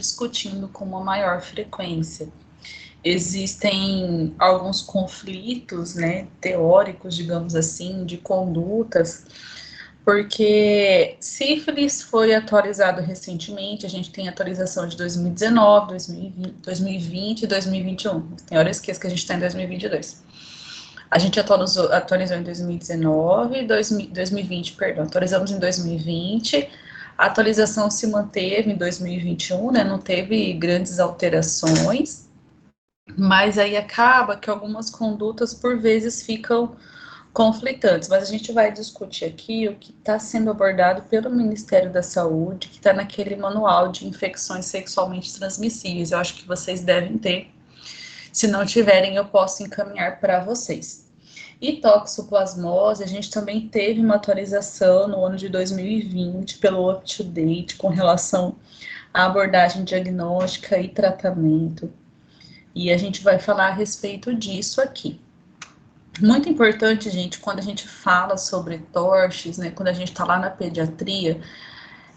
discutindo com uma maior frequência. Existem alguns conflitos, né, teóricos, digamos assim, de condutas, porque sífilis foi atualizado recentemente, a gente tem atualização de 2019, 2020 e 2021. Tem hora eu esqueço que a gente está em 2022. A gente atualizou em 2019, 2020, perdão, atualizamos em 2020, a atualização se manteve em 2021, né, não teve grandes alterações, mas aí acaba que algumas condutas por vezes ficam conflitantes, mas a gente vai discutir aqui o que está sendo abordado pelo Ministério da Saúde, que está naquele manual de infecções sexualmente transmissíveis. Eu acho que vocês devem ter. Se não tiverem, eu posso encaminhar para vocês. E toxoplasmose, a gente também teve uma atualização no ano de 2020 pelo UpToDate com relação à abordagem diagnóstica e tratamento. E a gente vai falar a respeito disso aqui. Muito importante, gente, quando a gente fala sobre TORCHs, né, quando a gente está lá na pediatria,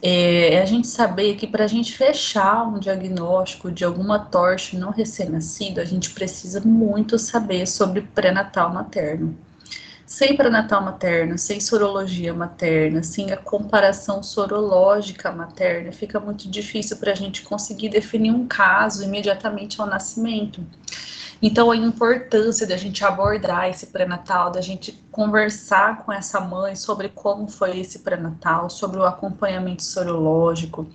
é a gente saber que para a gente fechar um diagnóstico de alguma TORCH no recém-nascido, a gente precisa muito saber sobre pré-natal materno. Sem pré-natal materno, sem sorologia materna, sem a comparação sorológica materna, fica muito difícil para a gente conseguir definir um caso imediatamente ao nascimento. Então, a importância da gente abordar esse pré-natal, da gente conversar com essa mãe sobre como foi esse pré-natal, sobre o acompanhamento sorológico,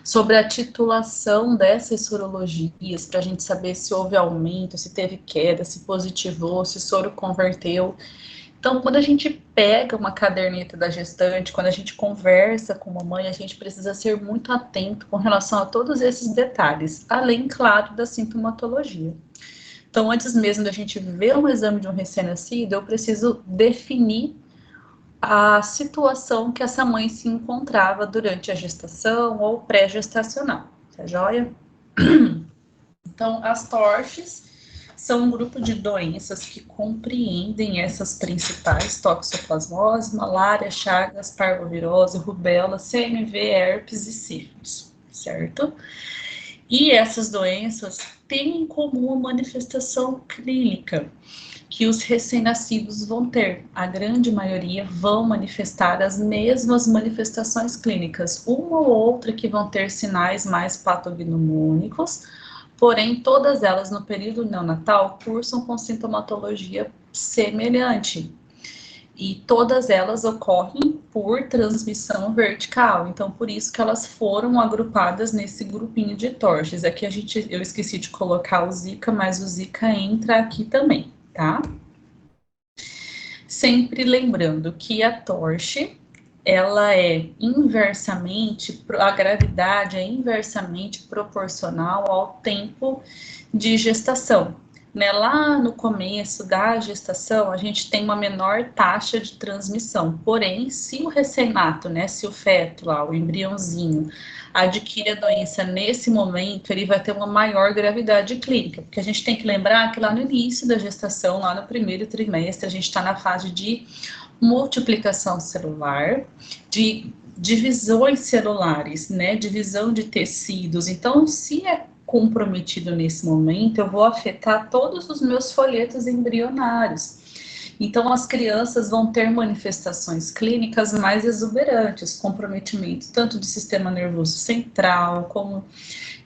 sobre a titulação dessas sorologias, para a gente saber se houve aumento, se teve queda, se positivou, se soro converteu. Então, quando a gente pega uma caderneta da gestante, quando a gente conversa com a mãe, a gente precisa ser muito atento com relação a todos esses detalhes, além, claro, da sintomatologia. Então, antes mesmo da gente ver um exame de um recém-nascido, eu preciso definir a situação que essa mãe se encontrava durante a gestação ou pré-gestacional, tá joia? Então, as TORCHs são um grupo de doenças que compreendem essas principais: toxoplasmose, malária, chagas, parvovirose, rubéola, CMV, herpes e sífilis, certo? E essas doenças têm em comum a manifestação clínica que os recém-nascidos vão ter. A grande maioria vão manifestar as mesmas manifestações clínicas, uma ou outra que vão ter sinais mais patognomônicos, porém todas elas no período neonatal cursam com sintomatologia semelhante. E todas elas ocorrem por transmissão vertical, então por isso que elas foram agrupadas nesse grupinho de TORCHs. Aqui eu esqueci de colocar o Zika, mas o Zika entra aqui também, tá? Sempre lembrando que a TORCH, ela é inversamente, a gravidade é inversamente proporcional ao tempo de gestação. Né, lá no começo da gestação, a gente tem uma menor taxa de transmissão. Porém, se o recém-nato, né, se o feto lá, o embriãozinho, adquire a doença nesse momento, ele vai ter uma maior gravidade clínica. Porque a gente tem que lembrar que lá no início da gestação, lá no primeiro trimestre, a gente está na fase de multiplicação celular, de divisões celulares, né, divisão de tecidos. Então, se é comprometido nesse momento, eu vou afetar todos os meus folhetos embrionários. Então, as crianças vão ter manifestações clínicas mais exuberantes, comprometimento tanto do sistema nervoso central, como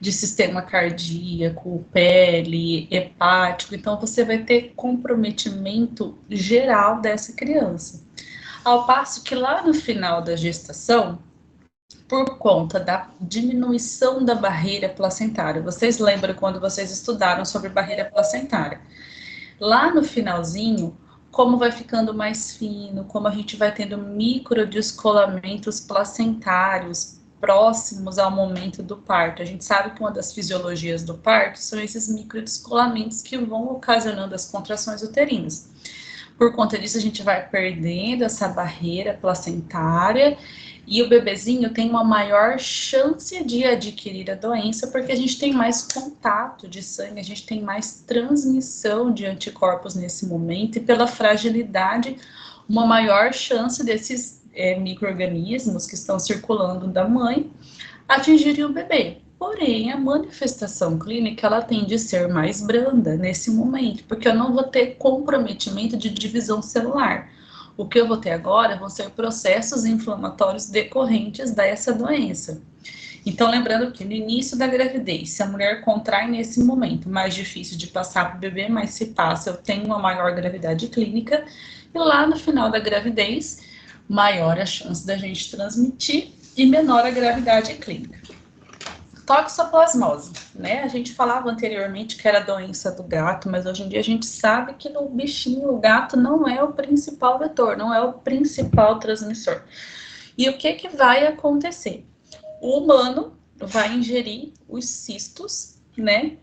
de sistema cardíaco, pele, hepático. Então, você vai ter comprometimento geral dessa criança. Ao passo que lá no final da gestação, por conta da diminuição da barreira placentária. Vocês lembram quando vocês estudaram sobre barreira placentária? Lá no finalzinho, como vai ficando mais fino, como a gente vai tendo microdescolamentos placentários próximos ao momento do parto. A gente sabe que uma das fisiologias do parto são esses microdescolamentos que vão ocasionando as contrações uterinas. Por conta disso, a gente vai perdendo essa barreira placentária e o bebezinho tem uma maior chance de adquirir a doença porque a gente tem mais contato de sangue, a gente tem mais transmissão de anticorpos nesse momento e pela fragilidade, uma maior chance desses micro-organismos que estão circulando da mãe atingirem o bebê. porém a manifestação clínica ela tende a ser mais branda nesse momento, porque eu não vou ter comprometimento de divisão celular. O que eu vou ter agora vão ser processos inflamatórios decorrentes dessa doença. Então, lembrando que no início da gravidez, se a mulher contrai nesse momento, mais difícil de passar para o bebê, mas se passa, eu tenho uma maior gravidade clínica. E lá no final da gravidez, maior a chance da gente transmitir e menor a gravidade clínica. Toxoplasmose, né? A gente falava anteriormente que era a doença do gato, mas hoje em dia a gente sabe que no bichinho, o gato não é o principal vetor, não é o principal transmissor. E o que vai acontecer? O humano vai ingerir os cistos, né?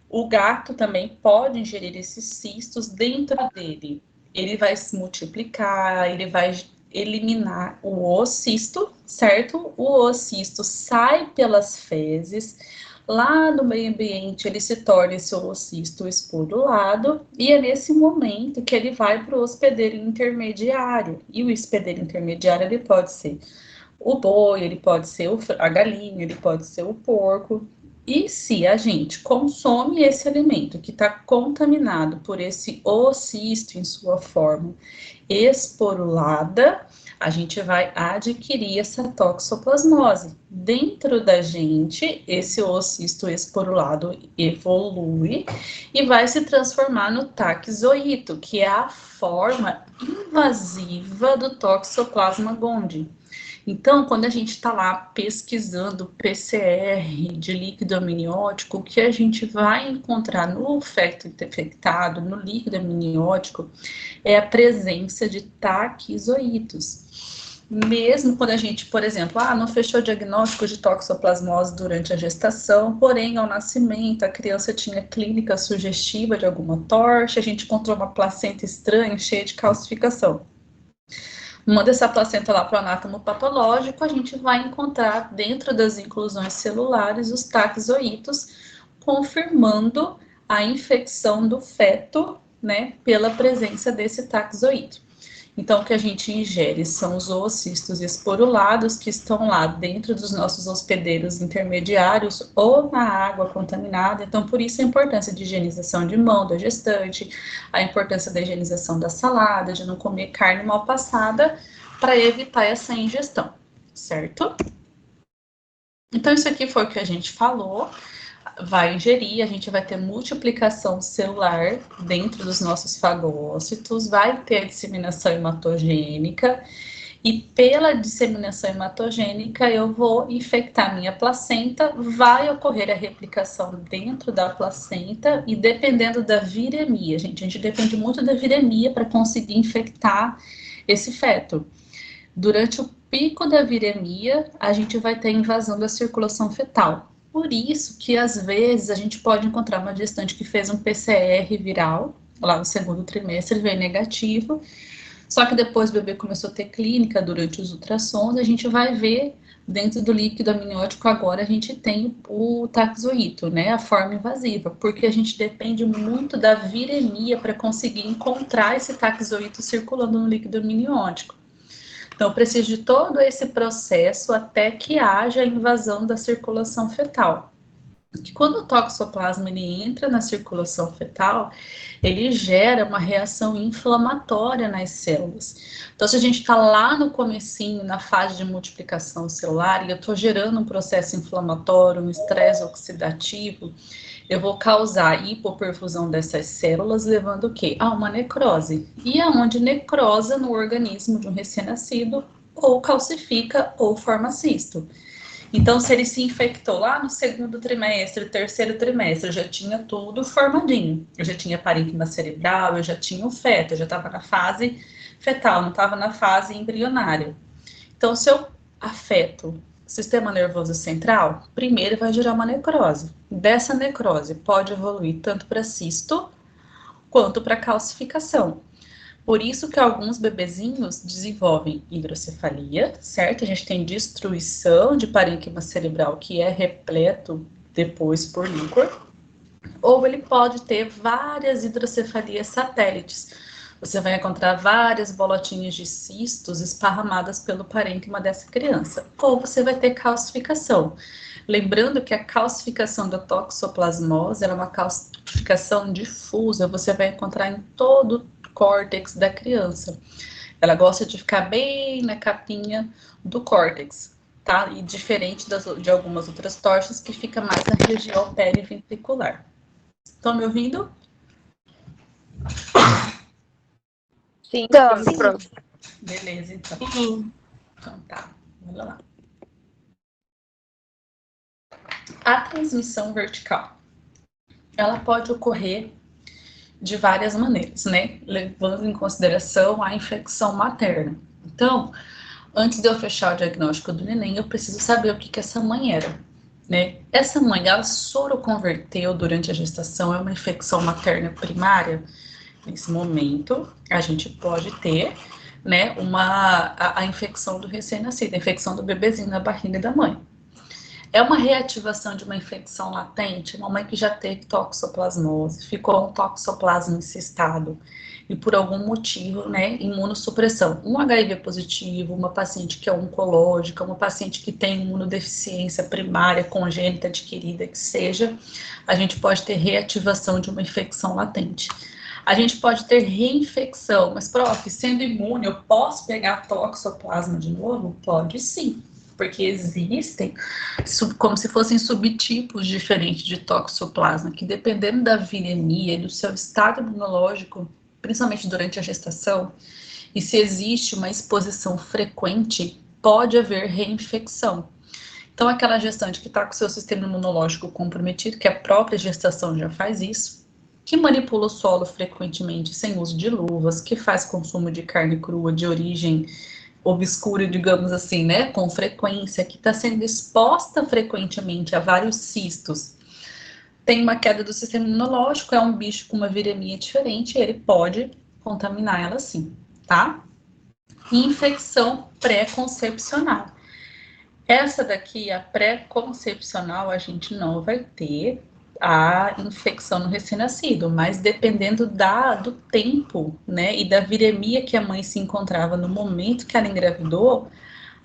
O gato também pode ingerir esses cistos dentro dele. Ele vai se multiplicar, ele vai eliminar o oocisto, certo? O oocisto sai pelas fezes, lá no meio ambiente ele se torna esse oocisto esporulado, e é nesse momento que ele vai para o hospedeiro intermediário. E o hospedeiro intermediário ele pode ser o boi, ele pode ser a galinha, ele pode ser o porco. E se a gente consome esse alimento que está contaminado por esse oocisto em sua forma esporulada, a gente vai adquirir essa toxoplasmose. Dentro da gente, esse oocisto esporulado evolui e vai se transformar no taxoito, que é a forma invasiva do Toxoplasma gondii. Então, quando a gente está lá pesquisando PCR de líquido amniótico, o que a gente vai encontrar no feto infectado, no líquido amniótico, é a presença de taquizoítos. Mesmo quando a gente, por exemplo, não fechou o diagnóstico de toxoplasmose durante a gestação, porém, ao nascimento, a criança tinha clínica sugestiva de alguma torche, a gente encontrou uma placenta estranha, cheia de calcificação. Manda essa placenta lá para o anátomo patológico, a gente vai encontrar dentro das inclusões celulares os taquizoítos, confirmando a infecção do feto, né, pela presença desse taquizoíto. Então, o que a gente ingere são os oocistos esporulados que estão lá dentro dos nossos hospedeiros intermediários ou na água contaminada. Então, por isso a importância de higienização de mão da gestante, a importância da higienização da salada, de não comer carne mal passada, para evitar essa ingestão, certo? Então, isso aqui foi o que a gente falou. Vai ingerir, a gente vai ter multiplicação celular dentro dos nossos fagócitos, vai ter a disseminação hematogênica, e pela disseminação hematogênica eu vou infectar minha placenta, vai ocorrer a replicação dentro da placenta, e dependendo da viremia, gente, a gente depende muito da viremia para conseguir infectar esse feto. Durante o pico da viremia, a gente vai ter invasão da circulação fetal. Por isso que, às vezes, a gente pode encontrar uma gestante que fez um PCR viral, lá no segundo trimestre, veio negativo, só que depois o bebê começou a ter clínica durante os ultrassons, a gente vai ver dentro do líquido amniótico agora a gente tem o taxoíto, né, a forma invasiva, porque a gente depende muito da viremia para conseguir encontrar esse taxoíto circulando no líquido amniótico. Então, preciso de todo esse processo até que haja a invasão da circulação fetal. Que quando o toxoplasma ele entra na circulação fetal, ele gera uma reação inflamatória nas células. Então, se a gente está lá no comecinho, na fase de multiplicação celular, e eu estou gerando um processo inflamatório, um estresse oxidativo, eu vou causar hipoperfusão dessas células, levando o quê? A uma necrose. E aonde necrosa no organismo de um recém-nascido, ou calcifica ou forma cisto. Então, se ele se infectou lá no segundo trimestre, terceiro trimestre, eu já tinha tudo formadinho. Eu já tinha parênquima cerebral, eu já tinha o feto, eu já estava na fase fetal, não estava na fase embrionária. Então, se eu afeto o sistema nervoso central, primeiro vai gerar uma necrose. Dessa necrose pode evoluir tanto para cisto quanto para calcificação. Por isso que alguns bebezinhos desenvolvem hidrocefalia, certo? A gente tem destruição de parênquima cerebral que é repleto depois por líquor, ou ele pode ter várias hidrocefalias satélites. Você vai encontrar várias bolotinhas de cistos esparramadas pelo parênquima dessa criança. Ou você vai ter calcificação. Lembrando que a calcificação da toxoplasmose ela é uma calcificação difusa, você vai encontrar em todo o córtex da criança. Ela gosta de ficar bem na capinha do córtex, tá? E diferente de algumas outras torces que fica mais na região periventricular. Estão me ouvindo? Sim, Pronto. Beleza, então. Então tá, vamos lá. A transmissão vertical, ela pode ocorrer de várias maneiras, né? Levando em consideração a infecção materna. Então, antes de eu fechar o diagnóstico do neném, eu preciso saber o que essa mãe era, né? Essa mãe, ela soroconverteu durante a gestação, é uma infecção materna primária? Nesse momento, a gente pode ter, né, a infecção do recém-nascido, a infecção do bebezinho na barriga da mãe. É uma reativação de uma infecção latente, uma mãe que já teve toxoplasmose, ficou um toxoplasma encistado e por algum motivo, né, imunossupressão. Um HIV positivo, uma paciente que é oncológica, uma paciente que tem imunodeficiência primária, congênita, adquirida, que seja, a gente pode ter reativação de uma infecção latente. A gente pode ter reinfecção, mas, prof, sendo imune, eu posso pegar toxoplasma de novo? Pode sim, porque existem como se fossem subtipos diferentes de toxoplasma, que dependendo da viremia e do seu estado imunológico, principalmente durante a gestação, e se existe uma exposição frequente, pode haver reinfecção. Então, aquela gestante que está com o seu sistema imunológico comprometido, que a própria gestação já faz isso, que manipula o solo frequentemente sem uso de luvas, que faz consumo de carne crua de origem obscura, digamos assim, né, com frequência, que está sendo exposta frequentemente a vários cistos, tem uma queda do sistema imunológico, é um bicho com uma viremia diferente, ele pode contaminar ela sim, tá? Infecção pré-concepcional. Essa daqui, a pré-concepcional, a gente não vai ter a infecção no recém-nascido, mas dependendo do tempo, né, e da viremia que a mãe se encontrava no momento que ela engravidou,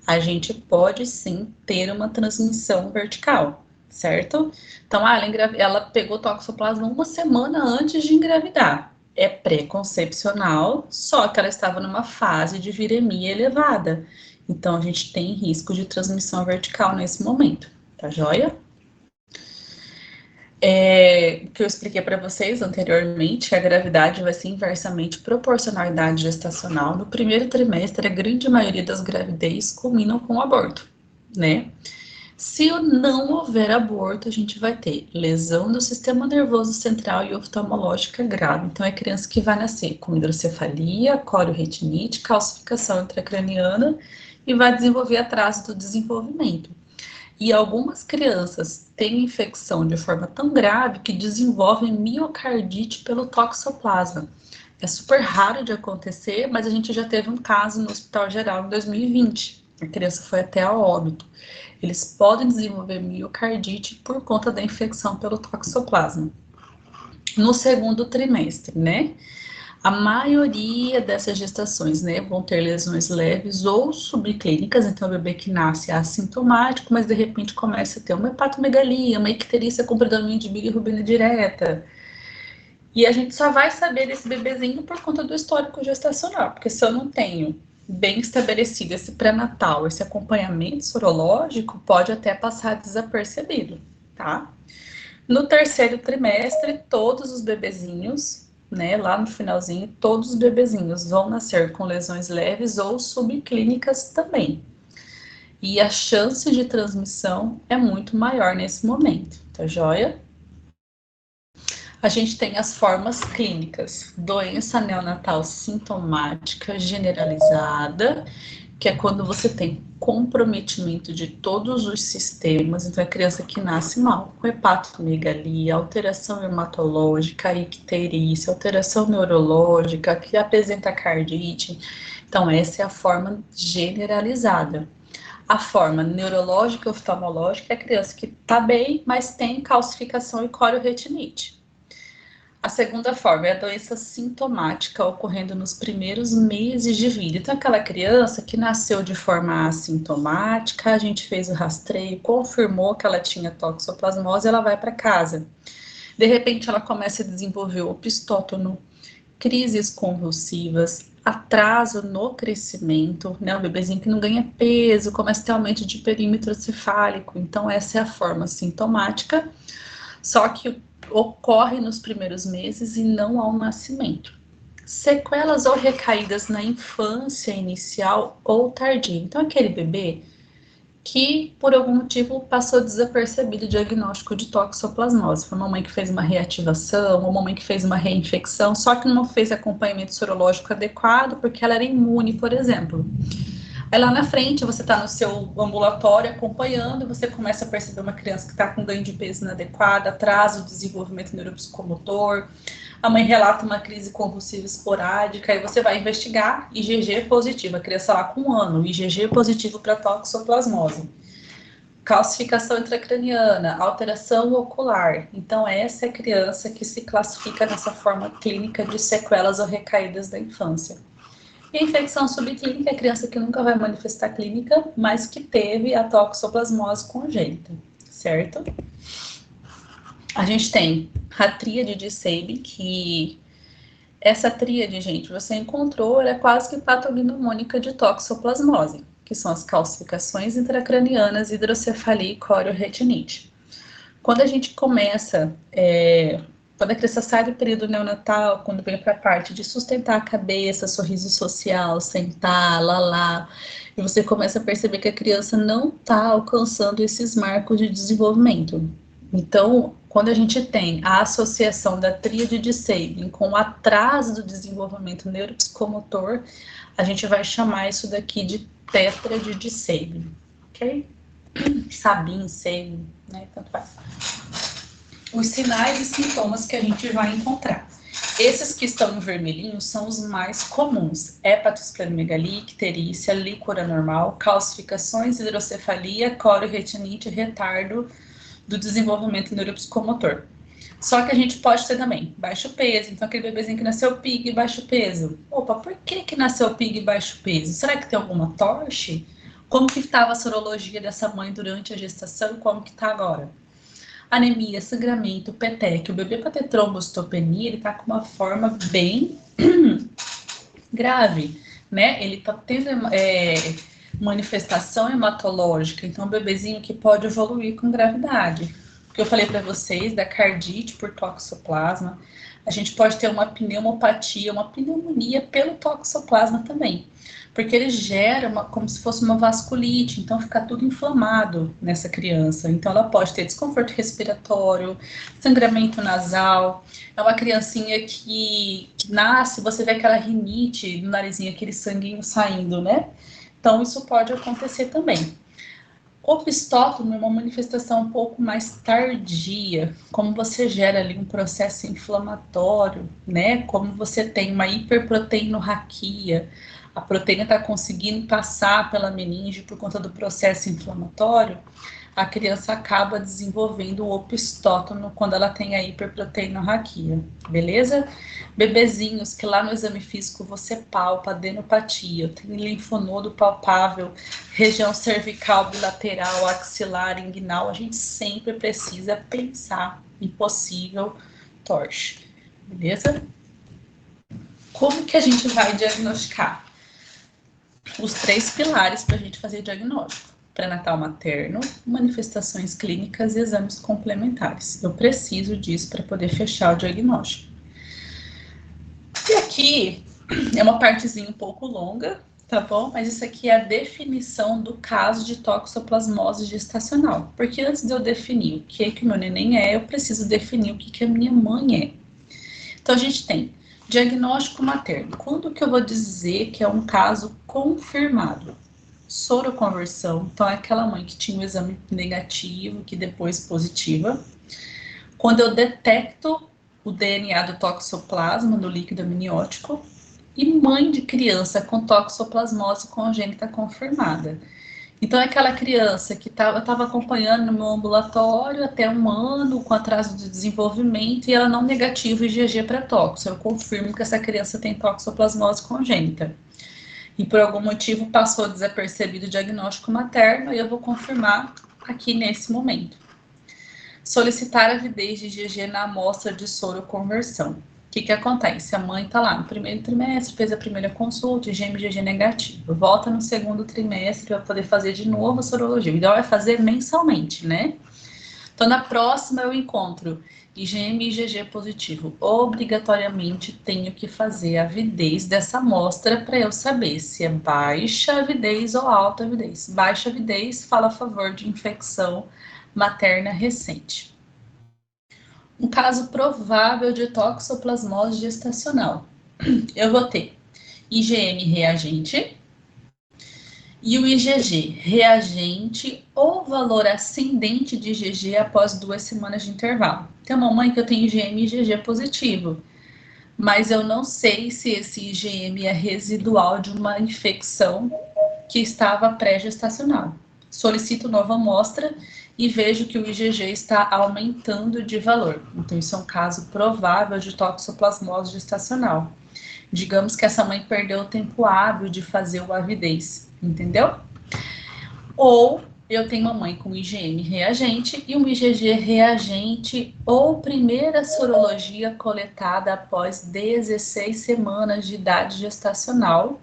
a gente pode sim ter uma transmissão vertical, certo? Então, ela pegou toxoplasma uma semana antes de engravidar. É pré-concepcional, só que ela estava numa fase de viremia elevada. Então, a gente tem risco de transmissão vertical nesse momento, tá joia? O que eu expliquei para vocês anteriormente, a gravidade vai ser inversamente proporcional à idade gestacional. No primeiro trimestre, a grande maioria das gravidez culminam com o aborto, né? Se não houver aborto, a gente vai ter lesão do sistema nervoso central e oftalmológica grave. Então, é criança que vai nascer com hidrocefalia, corioretinite, calcificação intracraniana e vai desenvolver atraso do desenvolvimento. E algumas crianças têm infecção de forma tão grave que desenvolvem miocardite pelo toxoplasma. É super raro de acontecer, mas a gente já teve um caso no Hospital Geral em 2020. A criança foi até a óbito. Eles podem desenvolver miocardite por conta da infecção pelo toxoplasma. No segundo trimestre, né? A maioria dessas gestações, né, vão ter lesões leves ou subclínicas, então o bebê que nasce é assintomático, mas de repente começa a ter uma hepatomegalia, uma icterícia com predomínio de bilirrubina direta. E a gente só vai saber desse bebezinho por conta do histórico gestacional, porque se eu não tenho bem estabelecido esse pré-natal, esse acompanhamento sorológico, pode até passar desapercebido, tá? No terceiro trimestre, todos os bebezinhos, né, lá no finalzinho, todos os bebezinhos vão nascer com lesões leves ou subclínicas também. E a chance de transmissão é muito maior nesse momento, tá joia? A gente tem as formas clínicas, doença neonatal sintomática generalizada, que é quando você tem comprometimento de todos os sistemas, então é criança que nasce mal, com hepatomegalia, alteração hematológica, icterícia, alteração neurológica, que apresenta cardite. Então, essa é a forma generalizada. A forma neurológica e oftalmológica é a criança que está bem, mas tem calcificação e corioretinite. A segunda forma é a doença sintomática ocorrendo nos primeiros meses de vida. Então, aquela criança que nasceu de forma assintomática, a gente fez o rastreio, confirmou que ela tinha toxoplasmose, ela vai para casa. De repente, ela começa a desenvolver opistótono, crises convulsivas, atraso no crescimento, né? O bebezinho que não ganha peso, começa a ter aumento de perímetro cefálico. Então, essa é a forma sintomática, só que ocorre nos primeiros meses e não ao nascimento. Sequelas ou recaídas na infância inicial ou tardia. Então, aquele bebê que, por algum motivo, passou desapercebido o diagnóstico de toxoplasmose. Foi uma mãe que fez uma reativação, uma mãe que fez uma reinfecção, só que não fez acompanhamento sorológico adequado porque ela era imune, por exemplo. Aí lá na frente, você está no seu ambulatório acompanhando, você começa a perceber uma criança que está com ganho de peso inadequado, atraso do desenvolvimento neuropsicomotor, a mãe relata uma crise convulsiva esporádica, aí você vai investigar IgG positivo, a criança lá com 1 ano, IgG positivo para toxoplasmose. Calcificação intracraniana, alteração ocular. Então, essa é a criança que se classifica nessa forma clínica de sequelas ou recaídas da infância. E a infecção subclínica é a criança que nunca vai manifestar clínica, mas que teve a toxoplasmose congênita, certo? A gente tem a tríade de Sabin, que essa tríade, gente, você encontrou, ela é quase que patognomônica de toxoplasmose, que são as calcificações intracranianas, hidrocefalia e corioretinite. Quando a gente começa, quando a criança sai do período neonatal, quando vem para a parte de sustentar a cabeça, sorriso social, sentar, lalá, e você começa a perceber que a criança não está alcançando esses marcos de desenvolvimento. Então, quando a gente tem a associação da tríade de Sabin com o atraso do desenvolvimento neuropsicomotor, a gente vai chamar isso daqui de tétrade de Sabin, ok? Sabin, Sabin, né? Tanto faz. Os sinais e sintomas que a gente vai encontrar. Esses que estão em vermelhinho são os mais comuns: hepatosplenomegalia, icterícia, líquor anormal, calcificações, hidrocefalia, corioretinite, retardo do desenvolvimento neuropsicomotor. Só que a gente pode ter também baixo peso, então aquele bebezinho que nasceu pig e baixo peso. Opa, por que nasceu pig e baixo peso? Será que tem alguma torche? Como que estava a sorologia dessa mãe durante a gestação e como que está agora? Anemia, sangramento, petec. O bebê para ter trombocitopenia, ele está com uma forma bem grave, né? Ele está tendo manifestação hematológica, então, um bebezinho que pode evoluir com gravidade. O que eu falei para vocês da cardite por toxoplasma, a gente pode ter uma pneumopatia, uma pneumonia pelo toxoplasma também, porque ele gera como se fosse uma vasculite, então fica tudo inflamado nessa criança. Então, ela pode ter desconforto respiratório, sangramento nasal. É uma criancinha que nasce, você vê aquela rinite no narizinho, aquele sanguinho saindo, né? Então, isso pode acontecer também. O opistótomo é uma manifestação um pouco mais tardia, como você gera ali um processo inflamatório, né? Como você tem uma hiperproteinorraquia, a proteína está conseguindo passar pela meninge por conta do processo inflamatório, a criança acaba desenvolvendo o opistótono quando ela tem a hiperproteinorraquia, beleza? Bebezinhos que lá no exame físico você palpa adenopatia, tem linfonodo palpável, região cervical, bilateral, axilar, inguinal, a gente sempre precisa pensar em possível torche, beleza? Como que a gente vai diagnosticar? Os 3 pilares para a gente fazer diagnóstico: pré-natal materno, manifestações clínicas e exames complementares. Eu preciso disso para poder fechar o diagnóstico. E aqui é uma partezinha um pouco longa, tá bom? Mas isso aqui é a definição do caso de toxoplasmose gestacional. Porque antes de eu definir o que o meu neném é, eu preciso definir o que a minha mãe é. Então, a gente tem diagnóstico materno. Quando que eu vou dizer que é um caso confirmado? Soroconversão, então é aquela mãe que tinha um exame negativo, que depois positiva. Quando eu detecto o DNA do toxoplasma no líquido amniótico, e mãe de criança com toxoplasmose congênita confirmada. Então, é aquela criança que eu estava acompanhando no meu ambulatório até 1 ano, com atraso de desenvolvimento, e ela não negativa IgG para tóxico. Eu confirmo que essa criança tem toxoplasmose congênita. E por algum motivo passou desapercebido o diagnóstico materno, e eu vou confirmar aqui nesse momento. Solicitar avidez de IgG na amostra de soro conversão. O que acontece? A mãe está lá no primeiro trimestre, fez a primeira consulta, IgM-IgG negativo. Volta no segundo trimestre para poder fazer de novo a sorologia. Então, vai fazer mensalmente, né? Então, na próxima eu encontro IgM-IgG positivo. Obrigatoriamente tenho que fazer a avidez dessa amostra para eu saber se é baixa avidez ou alta avidez. Baixa avidez fala a favor de infecção materna recente. Um caso provável de toxoplasmose gestacional. Eu vou ter IgM reagente e o IgG reagente ou valor ascendente de IgG após 2 semanas de intervalo. Tem uma mãe que eu tenho IgM e IgG positivo, mas eu não sei se esse IgM é residual de uma infecção que estava pré-gestacional. Solicito nova amostra e vejo que o IgG está aumentando de valor. Então, isso é um caso provável de toxoplasmose gestacional. Digamos que essa mãe perdeu o tempo hábil de fazer o avidez, entendeu? Ou eu tenho uma mãe com IgM reagente e um IgG reagente ou primeira sorologia coletada após 16 semanas de idade gestacional,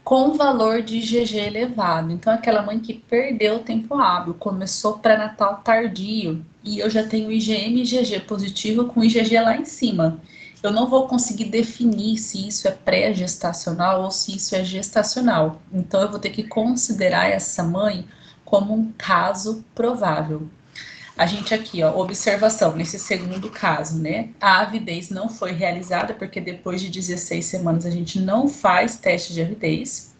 com valor de IgG elevado. Então, aquela mãe que perdeu o tempo hábil, começou pré-natal tardio, e eu já tenho IgM e IgG positivo com IgG lá em cima. Eu não vou conseguir definir se isso é pré-gestacional ou se isso é gestacional. Então, eu vou ter que considerar essa mãe como um caso provável. A gente aqui, ó, observação, nesse segundo caso, né? A avidez não foi realizada, porque depois de 16 semanas a gente não faz teste de avidez.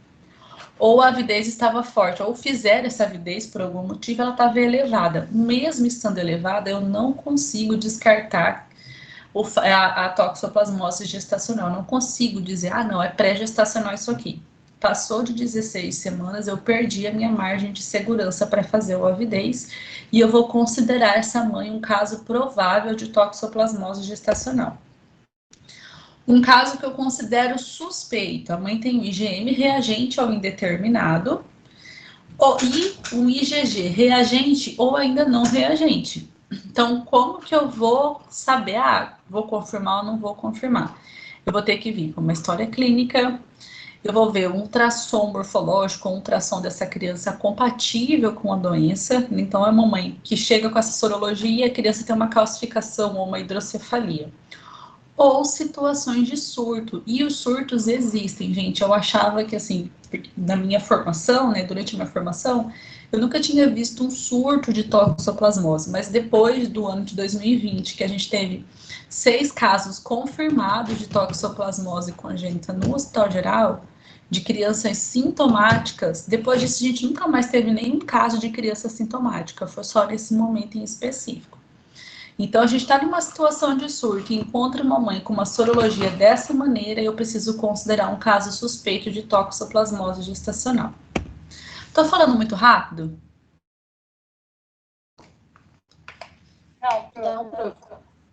Ou a avidez estava forte, ou fizeram essa avidez por algum motivo, ela estava elevada. Mesmo estando elevada, eu não consigo descartar a toxoplasmose gestacional. Eu não consigo dizer, ah, não, é pré-gestacional isso aqui. Passou de 16 semanas, eu perdi a minha margem de segurança para fazer o avidez e eu vou considerar essa mãe um caso provável de toxoplasmose gestacional. Um caso que eu considero suspeito, a mãe tem um IgM reagente ao indeterminado e um IgG reagente ou ainda não reagente. Então, como que eu vou saber, vou confirmar ou não vou confirmar? Eu vou ter que vir com uma história clínica, eu vou ver um ultrassom morfológico, um ultrassom dessa criança compatível com a doença. Então, é uma mãe que chega com essa sorologia e a criança tem uma calcificação ou uma hidrocefalia. Ou situações de surto. E os surtos existem, gente. Eu achava que, assim, na minha formação, né, durante a minha formação, eu nunca tinha visto um surto de toxoplasmose, mas depois do ano de 2020, que a gente teve 6 casos confirmados de toxoplasmose congênita no Hospital Geral, de crianças sintomáticas, depois disso a gente nunca mais teve nenhum caso de criança sintomática, foi só nesse momento em específico. Então, a gente está numa situação de surto e encontra uma mãe com uma sorologia dessa maneira, eu preciso considerar um caso suspeito de toxoplasmose gestacional. Tô falando muito rápido?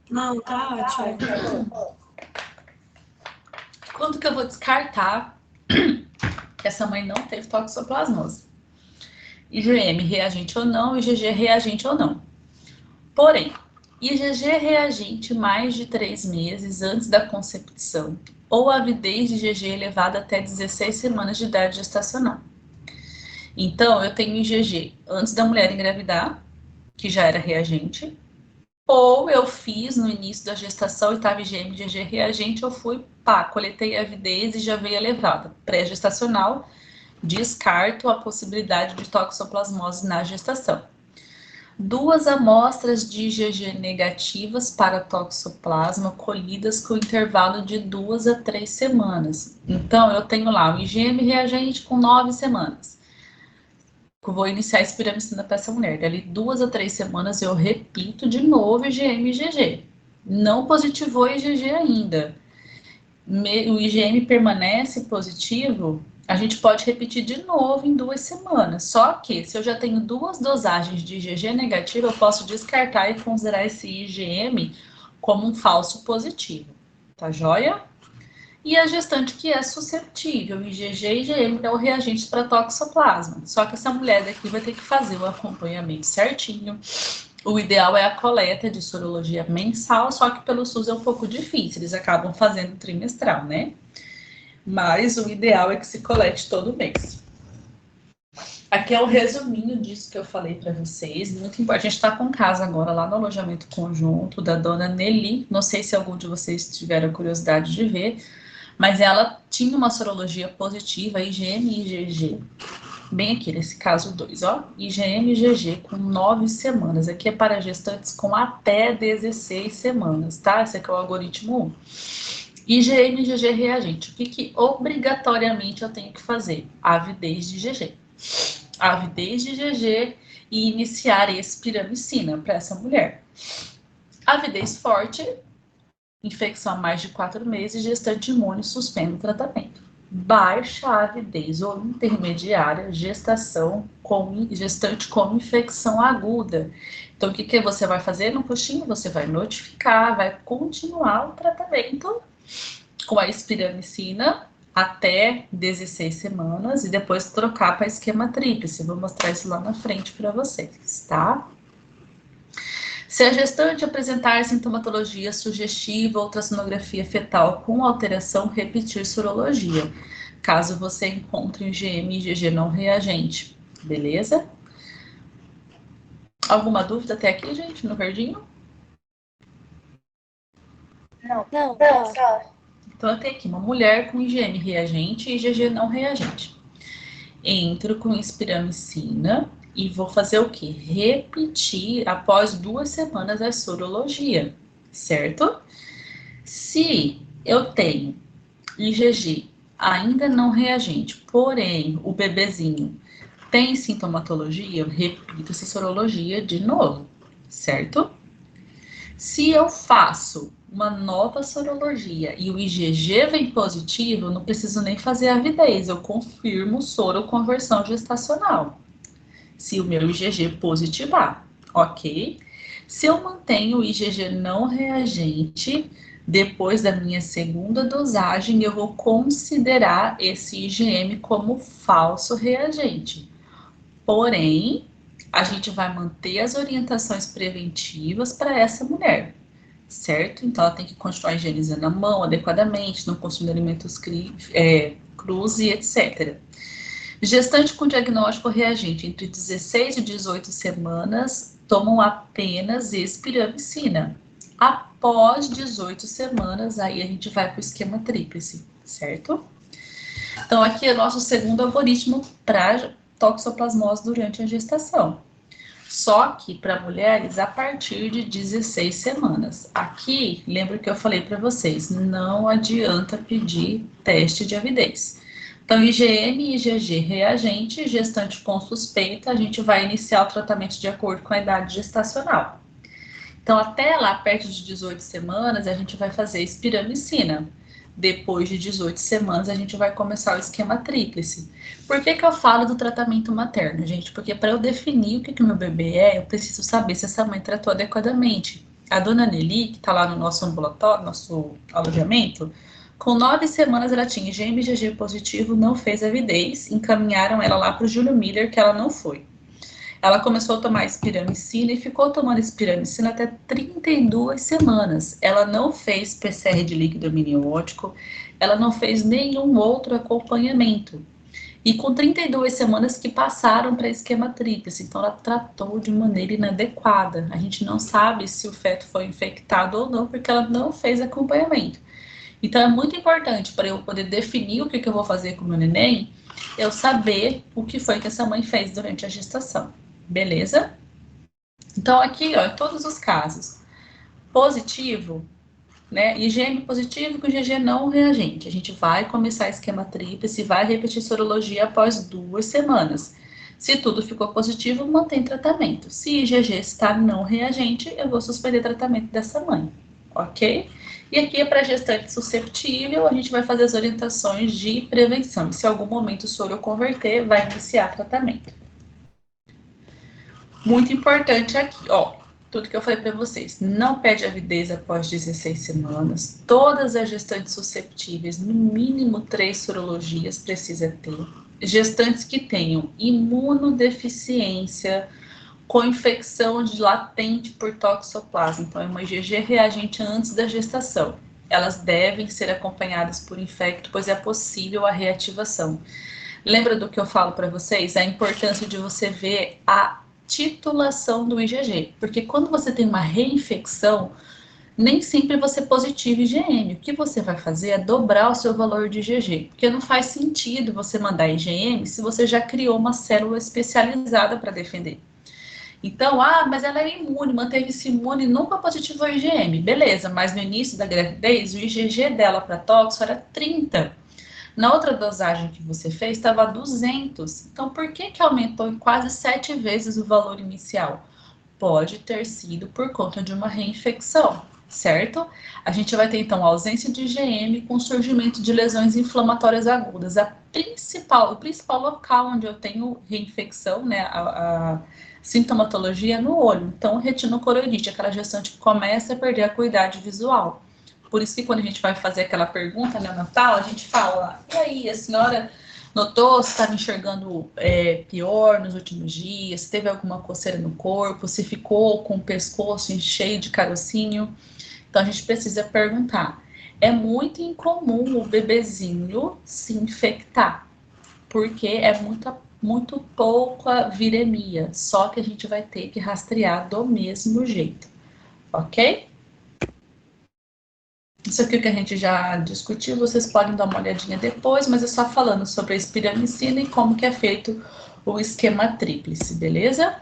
Não, tá ótimo. Quando que eu vou descartar que essa mãe não teve toxoplasmose? IgM reagente ou não, IgG reagente ou não. Porém, IgG reagente mais de 3 meses antes da concepção, ou avidez de IgG elevada até 16 semanas de idade gestacional. Então, eu tenho IgG antes da mulher engravidar, que já era reagente, ou eu fiz no início da gestação e estava IgM e IgG reagente, eu fui, coletei a avidez e já veio elevada. Pré-gestacional, descarto a possibilidade de toxoplasmose na gestação. 2 amostras de IgG negativas para toxoplasma colhidas com intervalo de 2 a 3 semanas. Então, eu tenho lá o IgM reagente com 9 semanas. Eu vou iniciar a espiramicina para essa mulher. Dali 2 a 3 semanas eu repito de novo IgM e IgG. Não positivou IgG ainda. O IgM permanece positivo, a gente pode repetir de novo em 2 semanas. Só que, se eu já tenho 2 dosagens de IgG negativa, eu posso descartar e considerar esse IgM como um falso positivo. Tá joia? E a gestante que é susceptível, IgG e IgM é o reagente para toxoplasma. Só que essa mulher daqui vai ter que fazer o acompanhamento certinho. O ideal é a coleta de sorologia mensal, só que pelo SUS é um pouco difícil, eles acabam fazendo trimestral, né? Mas o ideal é que se colete todo mês. Aqui é o resuminho disso que eu falei para vocês. Muito importante. A gente está com casa agora lá no alojamento conjunto da dona Nelly. Não sei se algum de vocês tiveram curiosidade de ver, mas ela tinha uma sorologia positiva, IgM e IgG. Bem aqui, nesse caso 2, ó. IgM e IgG com 9 semanas. Aqui é para gestantes com até 16 semanas, tá? Esse aqui é o algoritmo 1. IgM e IgG reagente. O que obrigatoriamente eu tenho que fazer? Avidez de IgG. Avidez de IgG e iniciar espiramicina para essa mulher. Avidez forte, infecção há mais de 4 meses, gestante imune, suspende o tratamento. Baixa avidez ou intermediária, gestante com infecção aguda. Então, o que você vai fazer no postinho? Você vai notificar, vai continuar o tratamento com a espiramicina até 16 semanas e depois trocar para esquema tríplice. Vou mostrar isso lá na frente para vocês, tá? Se a gestante apresentar sintomatologia sugestiva ou ultrassonografia fetal com alteração, repetir sorologia, caso você encontre IgM e IgG não reagente, beleza? Alguma dúvida até aqui, gente, no verdinho? Não, tá. Então, eu tenho aqui uma mulher com IgM reagente e IgG não reagente. Entro com espiramicina e vou fazer o quê? Repetir após 2 semanas a sorologia, certo? Se eu tenho IgG ainda não reagente, porém o bebezinho tem sintomatologia, eu repito essa sorologia de novo, certo? Se eu faço uma nova sorologia e o IgG vem positivo, eu não preciso nem fazer avidez, eu confirmo soroconversão gestacional. Se o meu IgG positivar, ok? Se eu mantenho o IgG não reagente, depois da minha segunda dosagem, eu vou considerar esse IgM como falso reagente. Porém, a gente vai manter as orientações preventivas para essa mulher, certo? Então, ela tem que continuar higienizando a mão adequadamente, não consumir alimentos crus e etc. Gestante com diagnóstico reagente entre 16 e 18 semanas tomam apenas espiramicina. Após 18 semanas, aí a gente vai para o esquema tríplice, certo? Então, aqui é o nosso segundo algoritmo para toxoplasmose durante a gestação. Só que para mulheres a partir de 16 semanas. Aqui, lembra que eu falei para vocês, não adianta pedir teste de avidez. Então, IgM e IgG reagente, gestante com suspeita, a gente vai iniciar o tratamento de acordo com a idade gestacional. Então, até lá, perto de 18 semanas, a gente vai fazer espiramicina. Depois de 18 semanas, a gente vai começar o esquema tríplice. Por que eu falo do tratamento materno, gente? Porque para eu definir o que o meu bebê é, eu preciso saber se essa mãe tratou adequadamente. A dona Nelly, que está lá no nosso ambulatório, nosso alojamento, com 9 semanas ela tinha IgM e IgG positivo, não fez avidez, encaminharam ela lá para o Júlio Miller, que ela não foi. Ela começou a tomar espiramicina e ficou tomando espiramicina até 32 semanas. Ela não fez PCR de líquido amniótico, ela não fez nenhum outro acompanhamento. E com 32 semanas que passaram para esquema tríplice, então ela tratou de maneira inadequada. A gente não sabe se o feto foi infectado ou não, porque ela não fez acompanhamento. Então é muito importante para eu poder definir o que eu vou fazer com o meu neném, eu saber o que foi que essa mãe fez durante a gestação. Beleza? Então, aqui, ó, em todos os casos, positivo, né? IgM positivo com IgG não reagente. A gente vai começar esquema tríplice e vai repetir sorologia após 2 semanas. Se tudo ficou positivo, mantém tratamento. Se IgG está não reagente, eu vou suspender tratamento dessa mãe. ok? E aqui é para gestante susceptível, a gente vai fazer as orientações de prevenção. E se em algum momento o soro converter, vai iniciar tratamento. Muito importante aqui, ó, tudo que eu falei para vocês. Não pede avidez após 16 semanas. Todas as gestantes susceptíveis, no mínimo 3 sorologias precisa ter. Gestantes que tenham imunodeficiência, com infecção de latente por toxoplasma, então é uma IgG reagente antes da gestação. Elas devem ser acompanhadas por infecto, pois é possível a reativação. Lembra do que eu falo para vocês? A importância de você ver a titulação do IgG, porque quando você tem uma reinfecção, nem sempre você é positivo IgM. O que você vai fazer é dobrar o seu valor de IgG, porque não faz sentido você mandar IgM se você já criou uma célula especializada para defender. Então, mas ela é imune, manteve-se imune, nunca positivou IgM. Beleza, mas no início da gravidez, o IgG dela para tóxico era 30. Na outra dosagem que você fez, estava 200. Então, por que aumentou em quase 7 vezes o valor inicial? Pode ter sido por conta de uma reinfecção, certo? A gente vai ter, então, ausência de IgM com surgimento de lesões inflamatórias agudas. O principal local onde eu tenho reinfecção, né, a sintomatologia no olho. Então, retinocoroidite, aquela gestante que começa a perder a acuidade visual. Por isso que quando a gente vai fazer aquela pergunta neonatal, a gente fala, e aí, a senhora notou se estava enxergando pior nos últimos dias, se teve alguma coceira no corpo, se ficou com o pescoço cheio de carocínio? Então, a gente precisa perguntar. É muito incomum o bebezinho se infectar, porque é muito pouca viremia, só que a gente vai ter que rastrear do mesmo jeito, ok? Isso aqui que a gente já discutiu, vocês podem dar uma olhadinha depois, mas é só falando sobre a espiramicina e como que é feito o esquema tríplice, beleza?